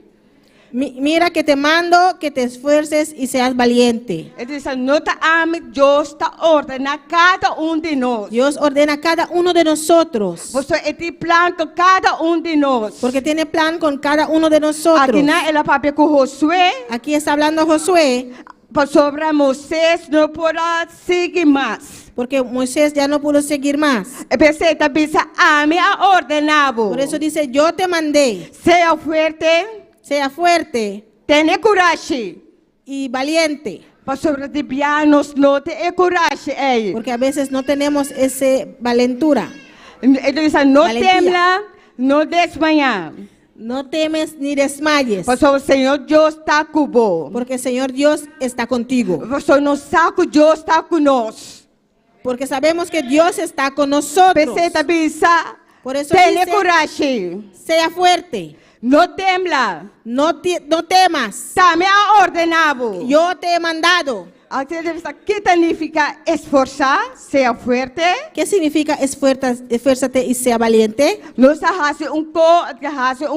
Mira que te mando que te esfuerces y seas valiente. Diz a nota ame, Deus está ordenando cada de nós. Dios ordena a cada uno de nosotros. Você tem plano com cada de nós. Porque tiene plan con cada uno de nosotros. Aqui na ela papel com Josué, Aquí está hablando Josué, sobre Moisés não poderá seguir mais. porque Moisés ya no pudo seguir más. Você também ame a ordenado. Por eso dice, yo te mandé, Seja forte, sea fuerte tenha coragem. y valiente. Sobre de pianos não tem coragem aí. Porque a veces no tenemos esa valentura. Ele diz não Valentia. temla, não desmanhar. No temes ni desmayes. Porque o Senhor Deus está com você. Porque el Señor Dios está contigo. Você não sabe que Deus está conosco. Porque sabemos que Dios está con nosotros. Você também sabe. Por eso Tenha dice, coragem. sea fuerte. Não temla. No temas. Também a ordenado. Yo te he mandado. ¿Qué significa esforzar? Sea fuerte. ¿Qué significa esfuérzate y sea valiente? Nós fazemos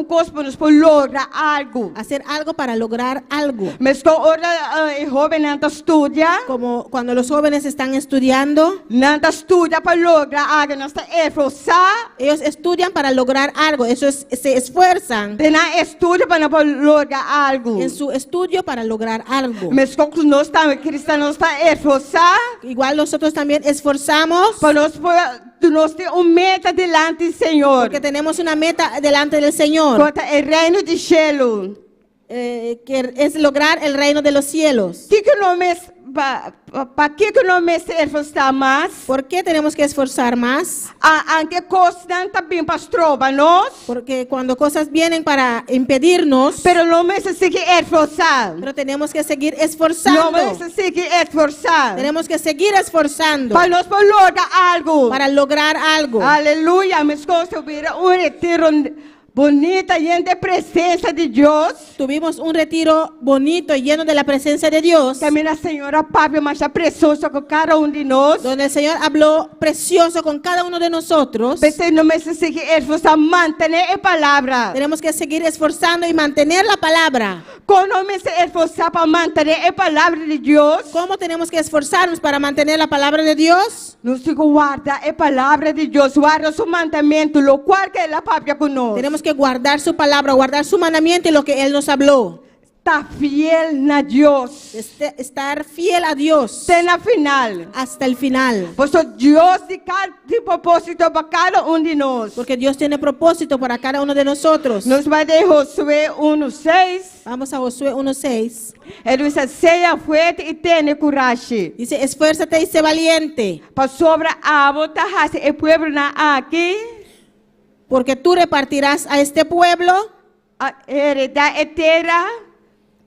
coisa para nos lograr algo. Hacer algo para lograr algo. Mas quando o jovem não estuda, Como cuando los jóvenes están estudiando, para lograr algo, não está esforzar. ellos estudian para lograr algo. Eso es, se esfuerzan Não estuda para lograr algo. en su estudio para lograr algo. Mas quando nós estamos cristãos, está esforzar. Igual nosotros también esforzamos Para nós ter meta delante do Senhor. porque tenemos una meta delante del Señor, Quanto o reino de cielo. que es lograr el reino de los cielos. Para que não me esforçar mais? ¿Por qué tenemos que esforzar más? Aunque cosas também para nós, Porque cuando cosas vienen para impedirnos, pero não me seguir esforçar. pero tenemos que seguir Não esforzando. me seguir esforçar. Tenemos que seguir esforzando Para nós lograr algo. para lograr algo. Aleluia, mas quando hubiera retiro bonita y en de presencia de Dios. Tuvimos un retiro bonito y lleno de la presencia de Dios, Também a Senhora Pablo, mas preciosa com cada de nós. donde el Señor habló precioso con cada uno de nosotros. Você não me seguir esforçar, manter a palavra. Tenemos que seguir esforzando y mantener la palabra. Quando me esforçar para manter a palavra de Deus, ¿Cómo tenemos que esforzarnos para mantener la palabra de Dios? nos guarda a palavra de Deus, guarda su mandamento, lo cual que ela Pablo conosco. Tenemos que guardar su palabra, guardar su mandamiento y lo que Él nos habló. Está fiel na Deus. Estar fiel a Dios Até na final. hasta el final. Porque Deus de propósito para cada de nós. Porque Dios tiene propósito para cada uno de nosotros. Nos vai de Josué 1:6. Vamos a Josué 1:6. Ele diz: seja forte e tenha coragem. Dice, esfuérzate y sé valiente, Para sobre a botar o povo aqui, porque tú repartirás a este pueblo a heredade eterna,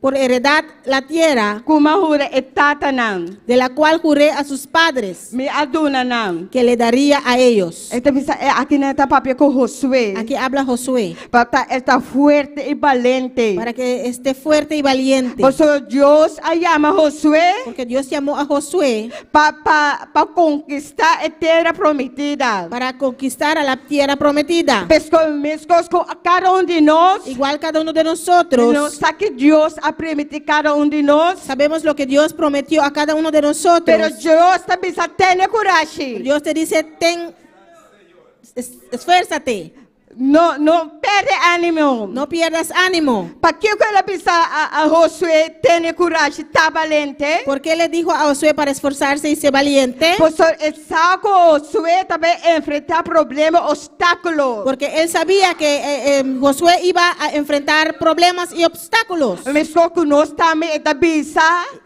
por heredad la tierra, como jura etatanam, de la cual juré a sus padres me adunanam. que le daría a ellos. Então, aqui não está papel com Josué. Aquí habla Josué, Para estar forte e valente. para que esté fuerte y valiente. Porque Deus chama Josué Porque Dios llamó a Josué para conquistar a terra prometida. para conquistar a la tierra prometida. Pescoço com cada de nós. Igual cada uno de Não nosotros sabe que Deus a permitir cada de nós. sabemos lo que Dios prometió a cada uno de nosotros. Pero Deus também tem coragem. Dios te dice, esfuérzate, Não perde ânimo. no pierdas ánimo. Para que ela pensa a Josué tem coragem, está valente? ¿Por qué le dijo a Josué para esforzarse y ser valiente? Porque sabe Josué também enfrentar problemas, obstáculos. Porque él sabía que Josué iba a enfrentar problemas y obstáculos. Mas que nós também está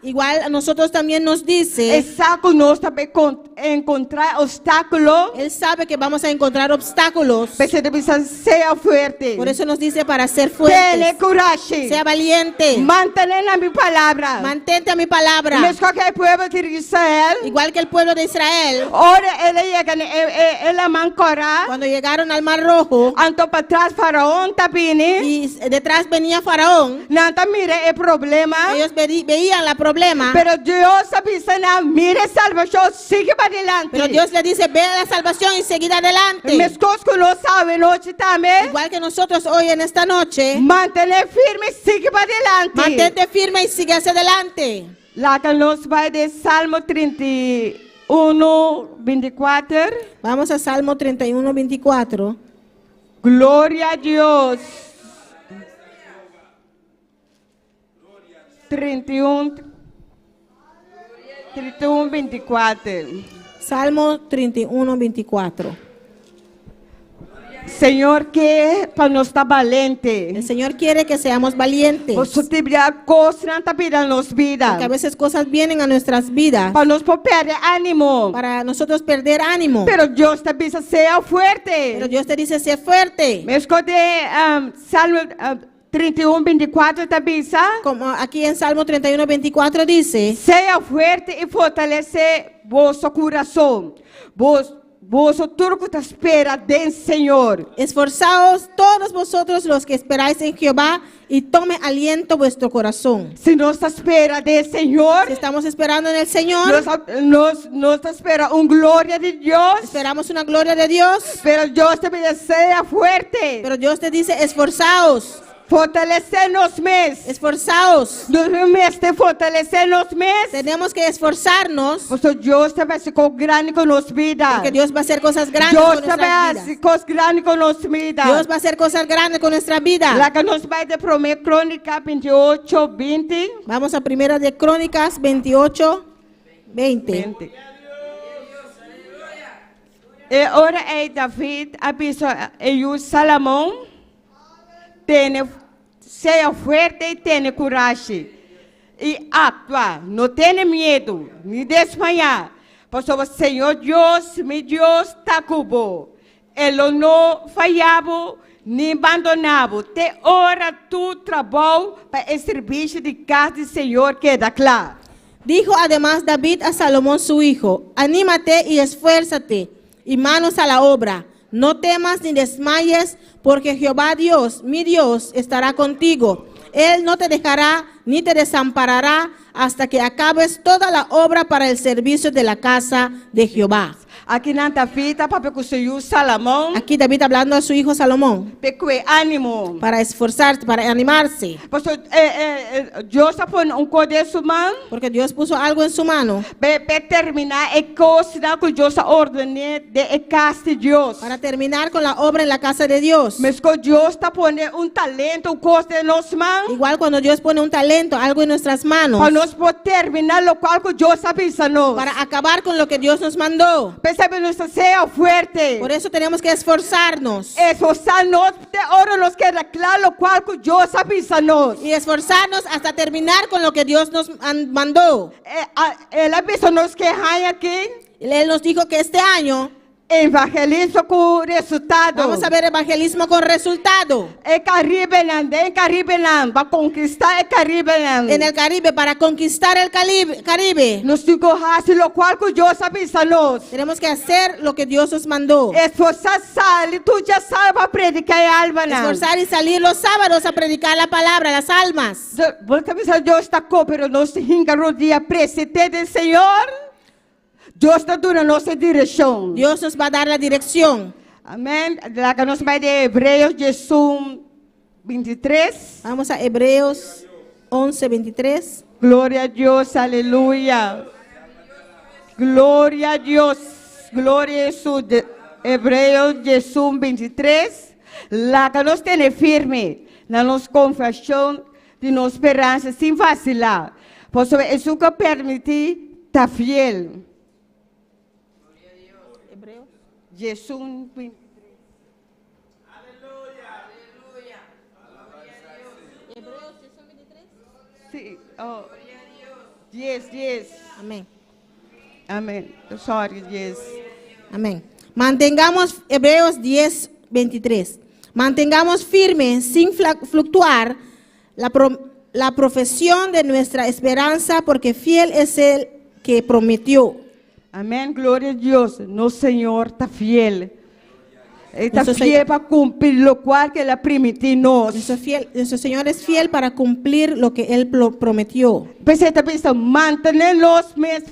Igual a nosotros también nos dice, sabe nós também encontrar obstáculos. él sabe que vamos a encontrar obstáculos. Você precisa ser forte. Por eso nos dice para ser Tenha fuertes, coragem. sea valiente, Mantenha a minha palavra. mantente a mi palabra. Mas qualquer povo de Israel, Igual que el pueblo de Israel, ora ele chega, ela mancora, cuando llegaron al Mar Rojo andou para trás Faraó também. y detrás venía Faraón, Não tá mire o problema. ellos veían el problema, Pero Deus avisa, mire salvação, siga para adelante. pero Dios le dice, ve a la salvación y seguid adelante. Mas coisas que não sabem, não noche también. igual que nosotros hoy en esta noche, Mantener firme y sigue para adelante. mantente firme y sigue hacia adelante. La que nos va de Salmo 31, 24. Vamos a Salmo 31, 24. Gloria a Dios. 31, 24. Salmo 31, 24. Señor, que para nós estar valente. El Señor quiere que seamos valientes, Você te coisas na vida nos vida. porque a veces cosas vienen a nuestras vidas Para nos perder ánimo. para nosotros perder ánimo. Pero Dios te dice sea fuerte. Pero Dios te dice, sé fuerte. Me escuté Salmo 31, 24 te dice. Como aquí en Salmo 31, 24 dice, Seja fuerte e fortalece vosso coração. Vosso turco te espera del Señor. esforzaos todos vosotros los que esperáis en Jehová y tome aliento vuestro corazón. Se nós te espera del Señor, Si estamos esperando en el Señor, nós te espera glória de Dios. esperamos una gloria de Dios, Pero Dios te pide sea fuerte. pero Dios te dice, esforzaos, Fortalecer-nos mes. esforzaos. Nos mes te fortalecer-nos mes. Tenemos que esforzarnos Porque Deus te vai ser grande com nos vida. porque Dios va a hacer cosas grandes Deus con te nuestras vai vidas. ser coisas grandes com nos vida. Dios va a hacer cosas grandes con nuestra vida. Lá que nos vai de 1 Crônica 28, 20. Vamos a Primera de Crónicas 28, 20. E ora é David, a pessoa e o Salomão, seja forte e tenha coragem. E atua, não tenha medo, nem desmanhar. Porque o Senhor Deus, meu Deus, está comigo. Ele não falhava, nem abandonava. Te ora tu trabalho para o serviço de casa do Senhor queda claro. Dijo además David a Salomón su hijo, anímate y esfuérzate, y manos a la obra. No temas ni desmayes, porque Jehová Dios, mi Dios, estará contigo. Él no te dejará ni te desamparará hasta que acabes toda la obra para el servicio de la casa de Jehová. Aqui na fita, para o Senhor Salomão, Aquí David hablando a su hijo Salomón, peque ânimo. para esforzarse, para animarse, Porque Deus põe código em sua mão. porque Dios puso algo en su mano Para terminar a coisa que Deus ordenou de casa de Deus. para terminar con la obra en la casa de Dios. Mas que Deus está pondo talento, coisa em nossas mãos. Igual cuando Dios pone un talento, algo en nuestras manos, Para nós poder terminar o qual que Deus avisa nós. para acabar con lo que Dios nos mandó. Percebe, nós seja forte. Por eso tenemos que esforzarnos Esforçar-nos, de hora nos queda claro o qual que Deus avisa nós. y esforzarnos hasta terminar con lo que Dios nos mandó. Ele avisa nós que raia aqui. Él nos dijo que este año Evangelismo com resultado. vamos a ver evangelismo con resultado. É Caribe, para conquistar o Caribe. En el Caribe, para conquistar el Caribe, Nos digo o qual que Deus avisa nós. tenemos que hacer lo que Dios nos mandó. Esforçar sale, tu já sabe para predicar a alma. Esforzar y salir los sábados a predicar la palabra, las almas. Você avisa Deus está com, pero nós hinca rodia presidente do Senhor. Deus está dando nossa direção. Dios nos va a dar la dirección. Amém. Lá que nós vai de Hebreus 23. Vamos a Hebreos 11, 23. Glória a Deus, aleluia. Glória a Deus. Glória a Jesus. Hebreus 23. Lá que nós temos firme na nossa confissão de nossa esperança, sem vacilar. Pois isso que permite estar fiel. Jesus 23. Aleluia. Hebreos 23. Sí. Oh. Yes. Amén. Amén. Sorry, yes. Amén. Mantengamos, Hebreos 10, 23. Mantengamos firme, sin fluctuar, la profesión de nuestra esperanza, porque fiel es el que prometió. Amém. Glória a Deus. Nosso Senhor está fiel. Está Nuestro fiel para cumplir lo cual que le permitimos. Nuestro Señor es fiel para cumplir lo que Él prometió. Pues esta vista, mantenerlos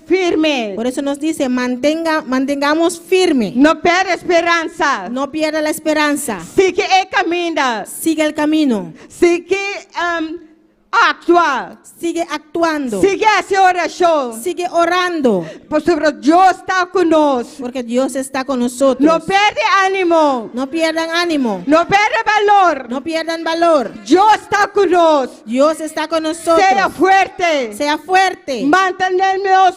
firmes. Por eso nos dice, mantengamos firme. No pierda esperanza. No pierda la esperanza. Sigue el camino. Sigue el camino. Sigue actúa. Sigue actuando. Sigue haciendo oración. Sigue orando. Por sobre Dios está con nosotros. Porque Dios está con nosotros. No pierde ánimo. No pierdan ánimo. No pierde valor. No pierdan valor. Dios está con nosotros. Dios está con nosotros. Sea fuerte. Sea fuerte. Mantenernos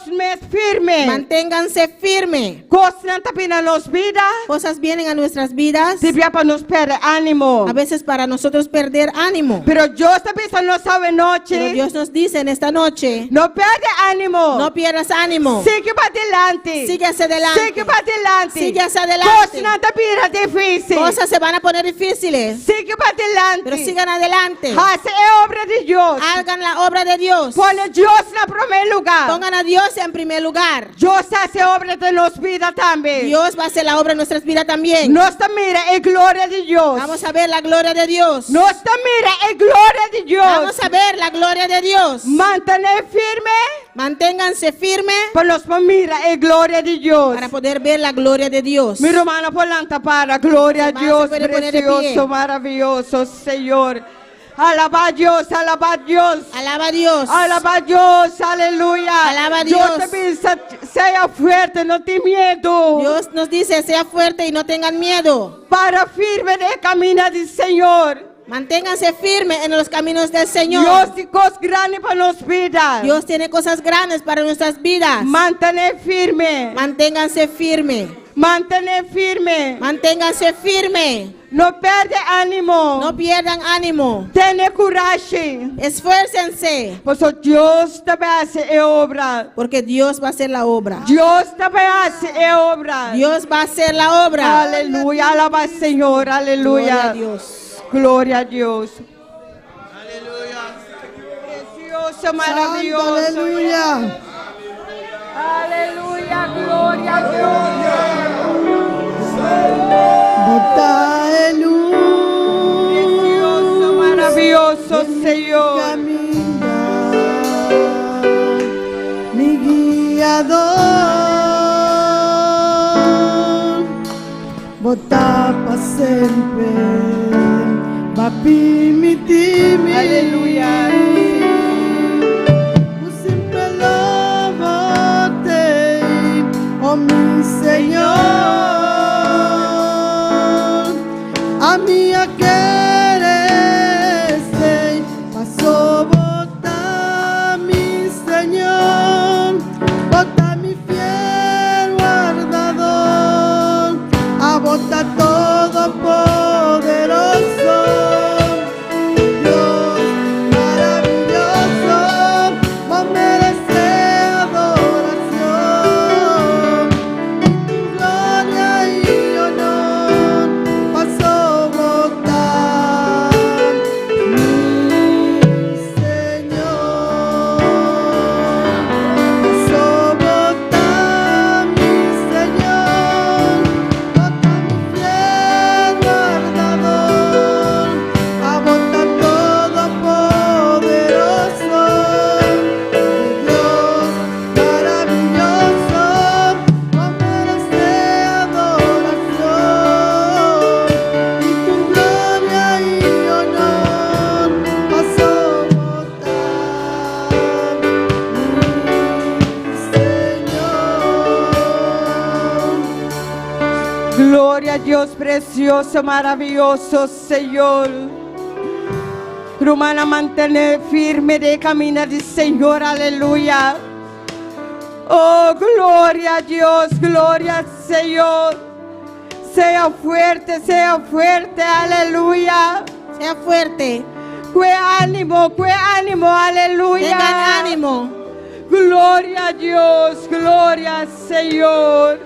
firmes. Manténganse firme. Cosas también en las vidas. Cosas vienen a nuestras vidas. Siempre para nos perder ánimo. A veces para nosotros perder ánimo. Pero Dios también no sabe noche. Pero Dios nos dice en esta noche, no pierde ánimo. no pierdas ánimo. Sigue para adelante. Sigue hacia adelante. Sigue para adelante. Sigue hacia adelante. Cosas también difíciles. Cosas se van a poner difíciles. Sigue para adelante. Pero sigan adelante. Hace obra de Dios. Hagan la obra de Dios. Pone a Dios en primer lugar. Pongan a Dios en primer lugar. Dios hace obra de nuestras vidas también. Dios va a hacer la obra en nuestras vidas también. Nuestra mira es gloria de Dios. Vamos a ver la gloria de Dios. Nuestra mira es gloria de Dios. Vamos a ver la gloria de Dios. Mantener firme. Manténganse firmes Por los mira es gloria de Dios. para poder ver la gloria de Dios. Mi hermana Polanta para gloria a Hermana, Dios, se puede poner de precioso, pie. maravilloso, Señor. Alaba a Dios, alaba a Dios. Alaba a Dios. Alaba a Dios, aleluya. Alaba a Dios Dios. también sea fuerte, no te miedo. Dios nos dice, sea fuerte y no tengan miedo. Para firme de camino del Señor. Manténganse firmes en los caminos del Señor. Dios tiene cosas grandes para nuestras vidas. Dios tiene cosas grandes para nuestras vidas. Mantener firme. Manténganse firmes. Mantener firme. Manténganse firmes. No pierde ánimo. No pierdan ánimo. Tiene coraje. Esfuércense. Pues Dios también hace obra. Porque Dios va a hacer la obra. Dios también hace obra. Dios va a hacer la obra. Aleluya, alaba al Señor, aleluya. Gloria a Dios. Gloria a Dios. Precioso, maravilloso. Aleluya. Aleluya, gloria a Dios. Bota el Precioso, maravilloso, Señor. caminar, mi guiador. Bota pa sempre, va permitirme. Aleluya. Eu sempre louvo-te, oh meu Senhor. A minha querer passou botar mi Senhor, botar mi fiel guardador, a botar todo poderoso, Dios maravilloso, vos merecer adoración, gloria y honor, pasó botar mi Señor, pasó botar mi Señor, botar mi fiel guardador, a botar todo poderoso, Dios maravilloso, vos merecer adoración, y tu gloria y honor pasó botar mi Señor. Gloria a Dios, precioso, maravilloso, Señor. Romana, mantener firme de camino del Señor, aleluya. Oh, gloria a Dios, gloria al Señor. Sea fuerte, aleluya. Sea fuerte. Que ánimo, aleluya. Tengan ánimo. Gloria a Dios, gloria al Señor.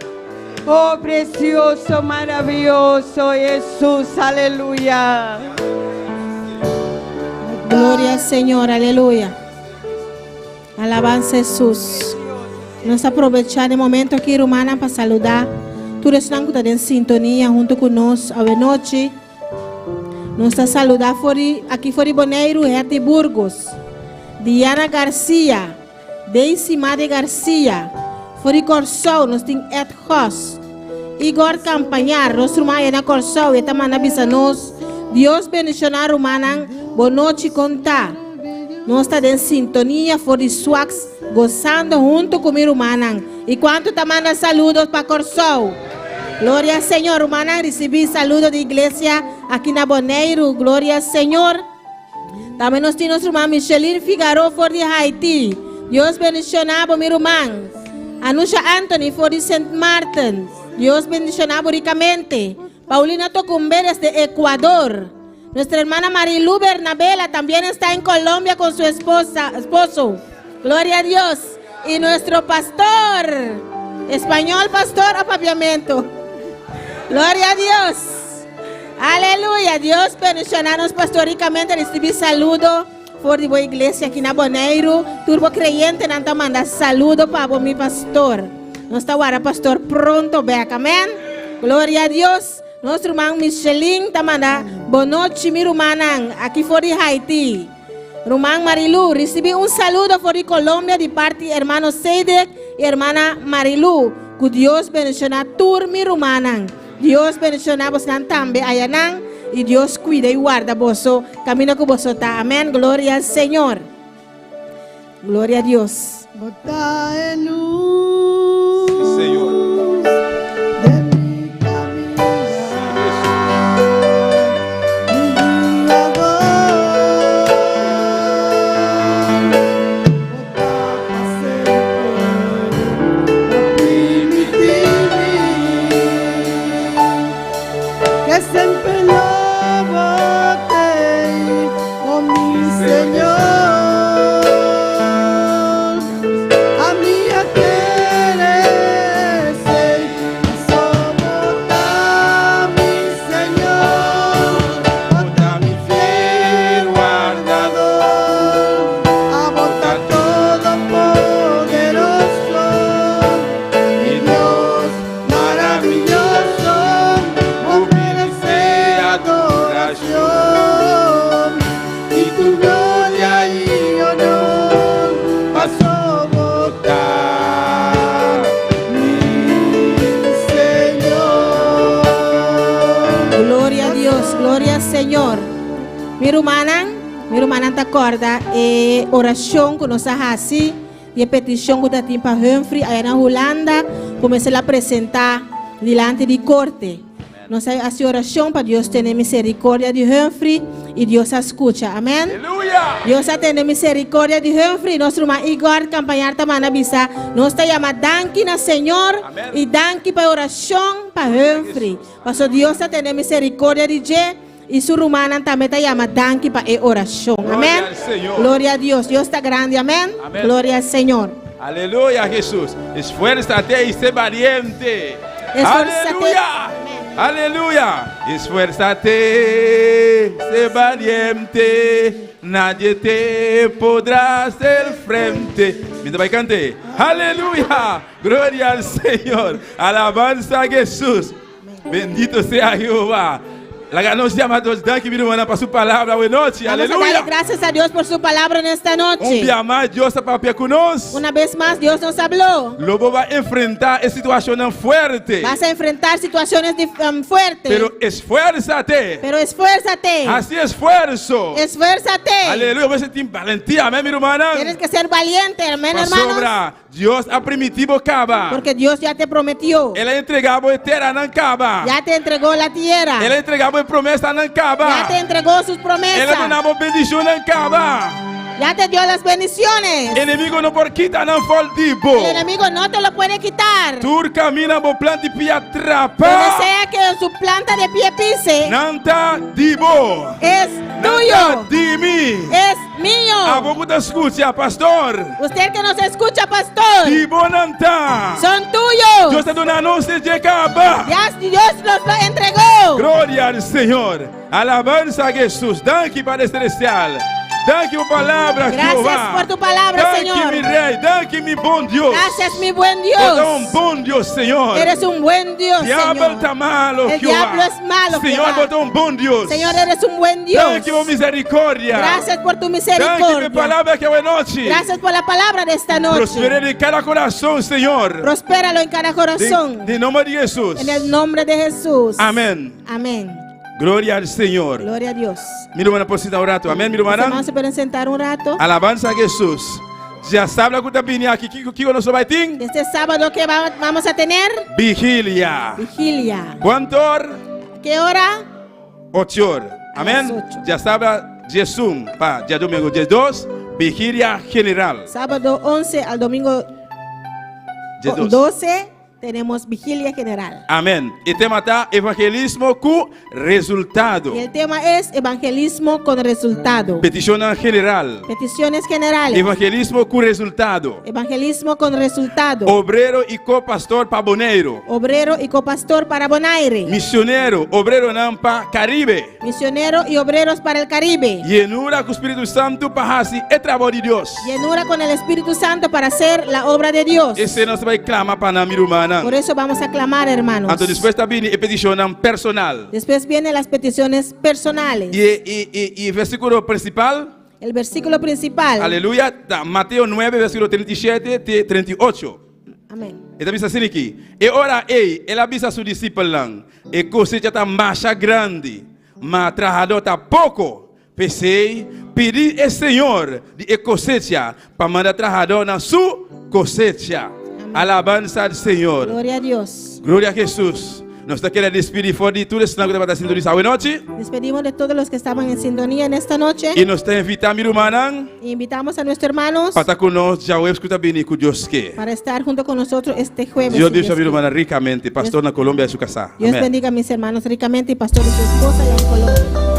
Oh, precioso, maravilloso Jesús, aleluya. Gloria al Señor, aleluya. Alabanza a Jesús. Vamos aprovechar el momento aquí, hermana, para saludar Tú eres que está en sintonía junto con nosotros a noche. Nos está saludando aquí fuera Bonaire, Herti Burgos, Diana Garcia, Daisy Made Garcia, fuera Corsol, nos tem Ed Hoss, Igor Campañar, nuestro mañana Corsol, esta mana bisanos, Dios bendicionar humana, bonoche contar. Nos está en sintonía fuera Swax, gozando junto con mi humana. Y cuánto te manda saludos para Corsol. Gloria al Señor, hermana, recibí saludos de iglesia aquí en Bonaire, gloria al Señor. También nos tiene nuestra hermana Micheline Figaro for de Haití. Dios bendicionaba mi hermano. Anusha Anthony for de St. Martin. Dios bendicionaba ricamente. Paulina Tocumberes de Ecuador. Nuestra hermana Marilu Bernabela también está en Colombia con su esposo. Gloria a Dios. Y nuestro pastor, español pastor apaviamiento. Gloria a Dios. Aleluya. Dios bendicionarnos pastoricamente. Recibí saludo por la iglesia aquí en Bonaire. Turbo creyente, nanta manda saludo para mi pastor. Nuestra guarda pastor pronto back. Amén. Gloria a Dios. Nuestro hermano Michelin te manda bonoche mi hermana aquí por Haití. Román Marilu, recibí un saludo por Colombia de parte de hermano Seidek y hermana Marilu. Que Dios bendicionar tu mi hermana. Dios bendicionar vos también allá y Dios cuida y guarda vos. Camino con vos. Amén. Gloria al Señor. Gloria a Dios. Bota en luz. Señor. Mi hermana te acorda oração que nós fazemos e a petição que tem para Humphrey aí na Holanda, comecei a apresentar diante de corte. Nós fazemos oração para Deus ter misericórdia de Humphrey e Deus escuta. Amém? Aleluia! Deus tem misericórdia de Humphrey. Nosso irmão Igor Campañar também avisa. Nós te chamamos danke na Senhor e danke para oração para Humphrey. Pastor Deus tem misericórdia de Jé. Y su rumana también te llama danke para oración. Amén. Gloria a Dios. Dios está grande. Amén. Amén. Gloria al Señor. Aleluya, Jesús. Esfuérzate y sé valiente. Esfuérzate. Aleluya. Aleluya. Esfuérzate, sé valiente. Nadie te podrá hacer frente. Mientras vai cante. Aleluya. Gloria al Señor. Alabanza a Jesús. Bendito sea Jehová. La nos llama a todos, danke, mi hermana, por su palabra. Buenas noches, aleluya. Gracias a Dios por su palabra en esta noche. Un día más, Dios está para conosco. Una vez más, Dios nos habló. Lobo va a enfrentar situaciones fuertes. Vas a enfrentar situaciones fuertes. Pero esfuérzate. Pero esfuérzate. Así esfuerzo. Esfuérzate. Aleluya, você tem valentía, amén, mi hermana. Tienes que ser valiente, amén, hermanos. Sobra. Dios ha permitido acabar. Porque Dios ya te prometió. Él ha entregado a tierra, no acaba. Ya te entregó la tierra. Él ha entregado promesa, no acaba. Ya te entregó sus promesas. Él ha dado bendición, no acaba. Ya te dio las bendiciones. El enemigo no puede quitar, no faldibo. El enemigo no te lo puede quitar. Tú camina por planta y pie atrapa. Donde sea que su planta de pie pise. Nanta dibo. Es tuyo. Dimi. Es mío. A poco te escucha, pastor. Usted que nos escucha, pastor. Dibo nanta. Son tuyos. Dios te da no se llegaba. Ya Dios los entregó. Gloria al Señor. Alabanza a Jesús. Danke, Padre Celestial. Danke por palavra, Gracias Jehová. por tu palabra, Danke, Señor. mi rey. Danke, mi bom Deus. Gracias, mi buen Você é Dios. bom Deus, Senhor. Eres un buen Dios, Diabo Señor. está malo, El Jehová. diablo es malo, Senhor, Jehová. você é bom Deus. Señor, eres un buen Dios. Danke por misericórdia. Gracias por tu Danke, mi misericordia. palavra que é noite. Gracias por la palabra de esta noche. Prospere em cada coração, Senhor. Prospéralo en cada corazón. De nome de Jesus. En el nombre de Jesús. Amém. Amén. Glória ao Senhor. Gloria a Dios. Mi hermana, por citar un rato. Amén, mi Los hermana. hermanos se pueden sentar un rato. Alabanza a Jesús. Já sabe a que está vindo aqui. Que nós vai ter? Este sábado que vamos a tener Vigilia. vigilia. Quanto hora? ¿Qué hora? 8 horas. Amém? Às 8. Já sabe, dia 1, para dia domingo, dia 2, vigilia general. Sábado 11 al domingo Dia 2. 12 tenemos vigilia general. Amém. E tema está evangelismo com resultado. Y el tema es evangelismo con resultado. Petição general. Peticiones generales. Evangelismo com resultado. Evangelismo con resultado. Obreiro e co-pastor para Bonaire. Obrero y copastor para Bonaire. Missioneiro, obreiro não para Caribe. Misionero y obreros para el Caribe. Llenura com o Espírito Santo para fazer o trabalho de Deus. Llenura con el Espíritu Santo para hacer la obra de Dios. Esse nós vai clamar para nós, irmã. Por eso vamos a clamar, hermanos. Então depois está vindo a petição personal. Después vienen las peticiones personales. E versículo principal, El versículo principal. aleluia, tá Mateus 9, versículo 37 e 38. Amén. Ele diz assim aqui: E ora, ele avisa a seus discípulos, e cosecha está marcha grande, mas trabalhador está pouco. Pensei, pedir ao Senhor de cosecha para mandar trabalhador na sua cosecha. Alabanza al Senhor. Gloria a Dios. Glória a Jesus. Nós queremos despedir fora de tudo, senão que vai estar sintonizado hoje noite. Despedimos de todos los que estaban en sintonía en esta noche. E nós estamos invitando a minha irmã E invitamos a nuestros hermanos para estar conosco, já hoje escuta bem com Deus que. para estar junto con nosotros este jueves. Deus si deixa a Dios minha quiere. irmã ricamente, pastor na Colômbia e sua casa. Dios Amém. bendiga a mis hermanos ricamente y pastor y su esposa y en Colombia.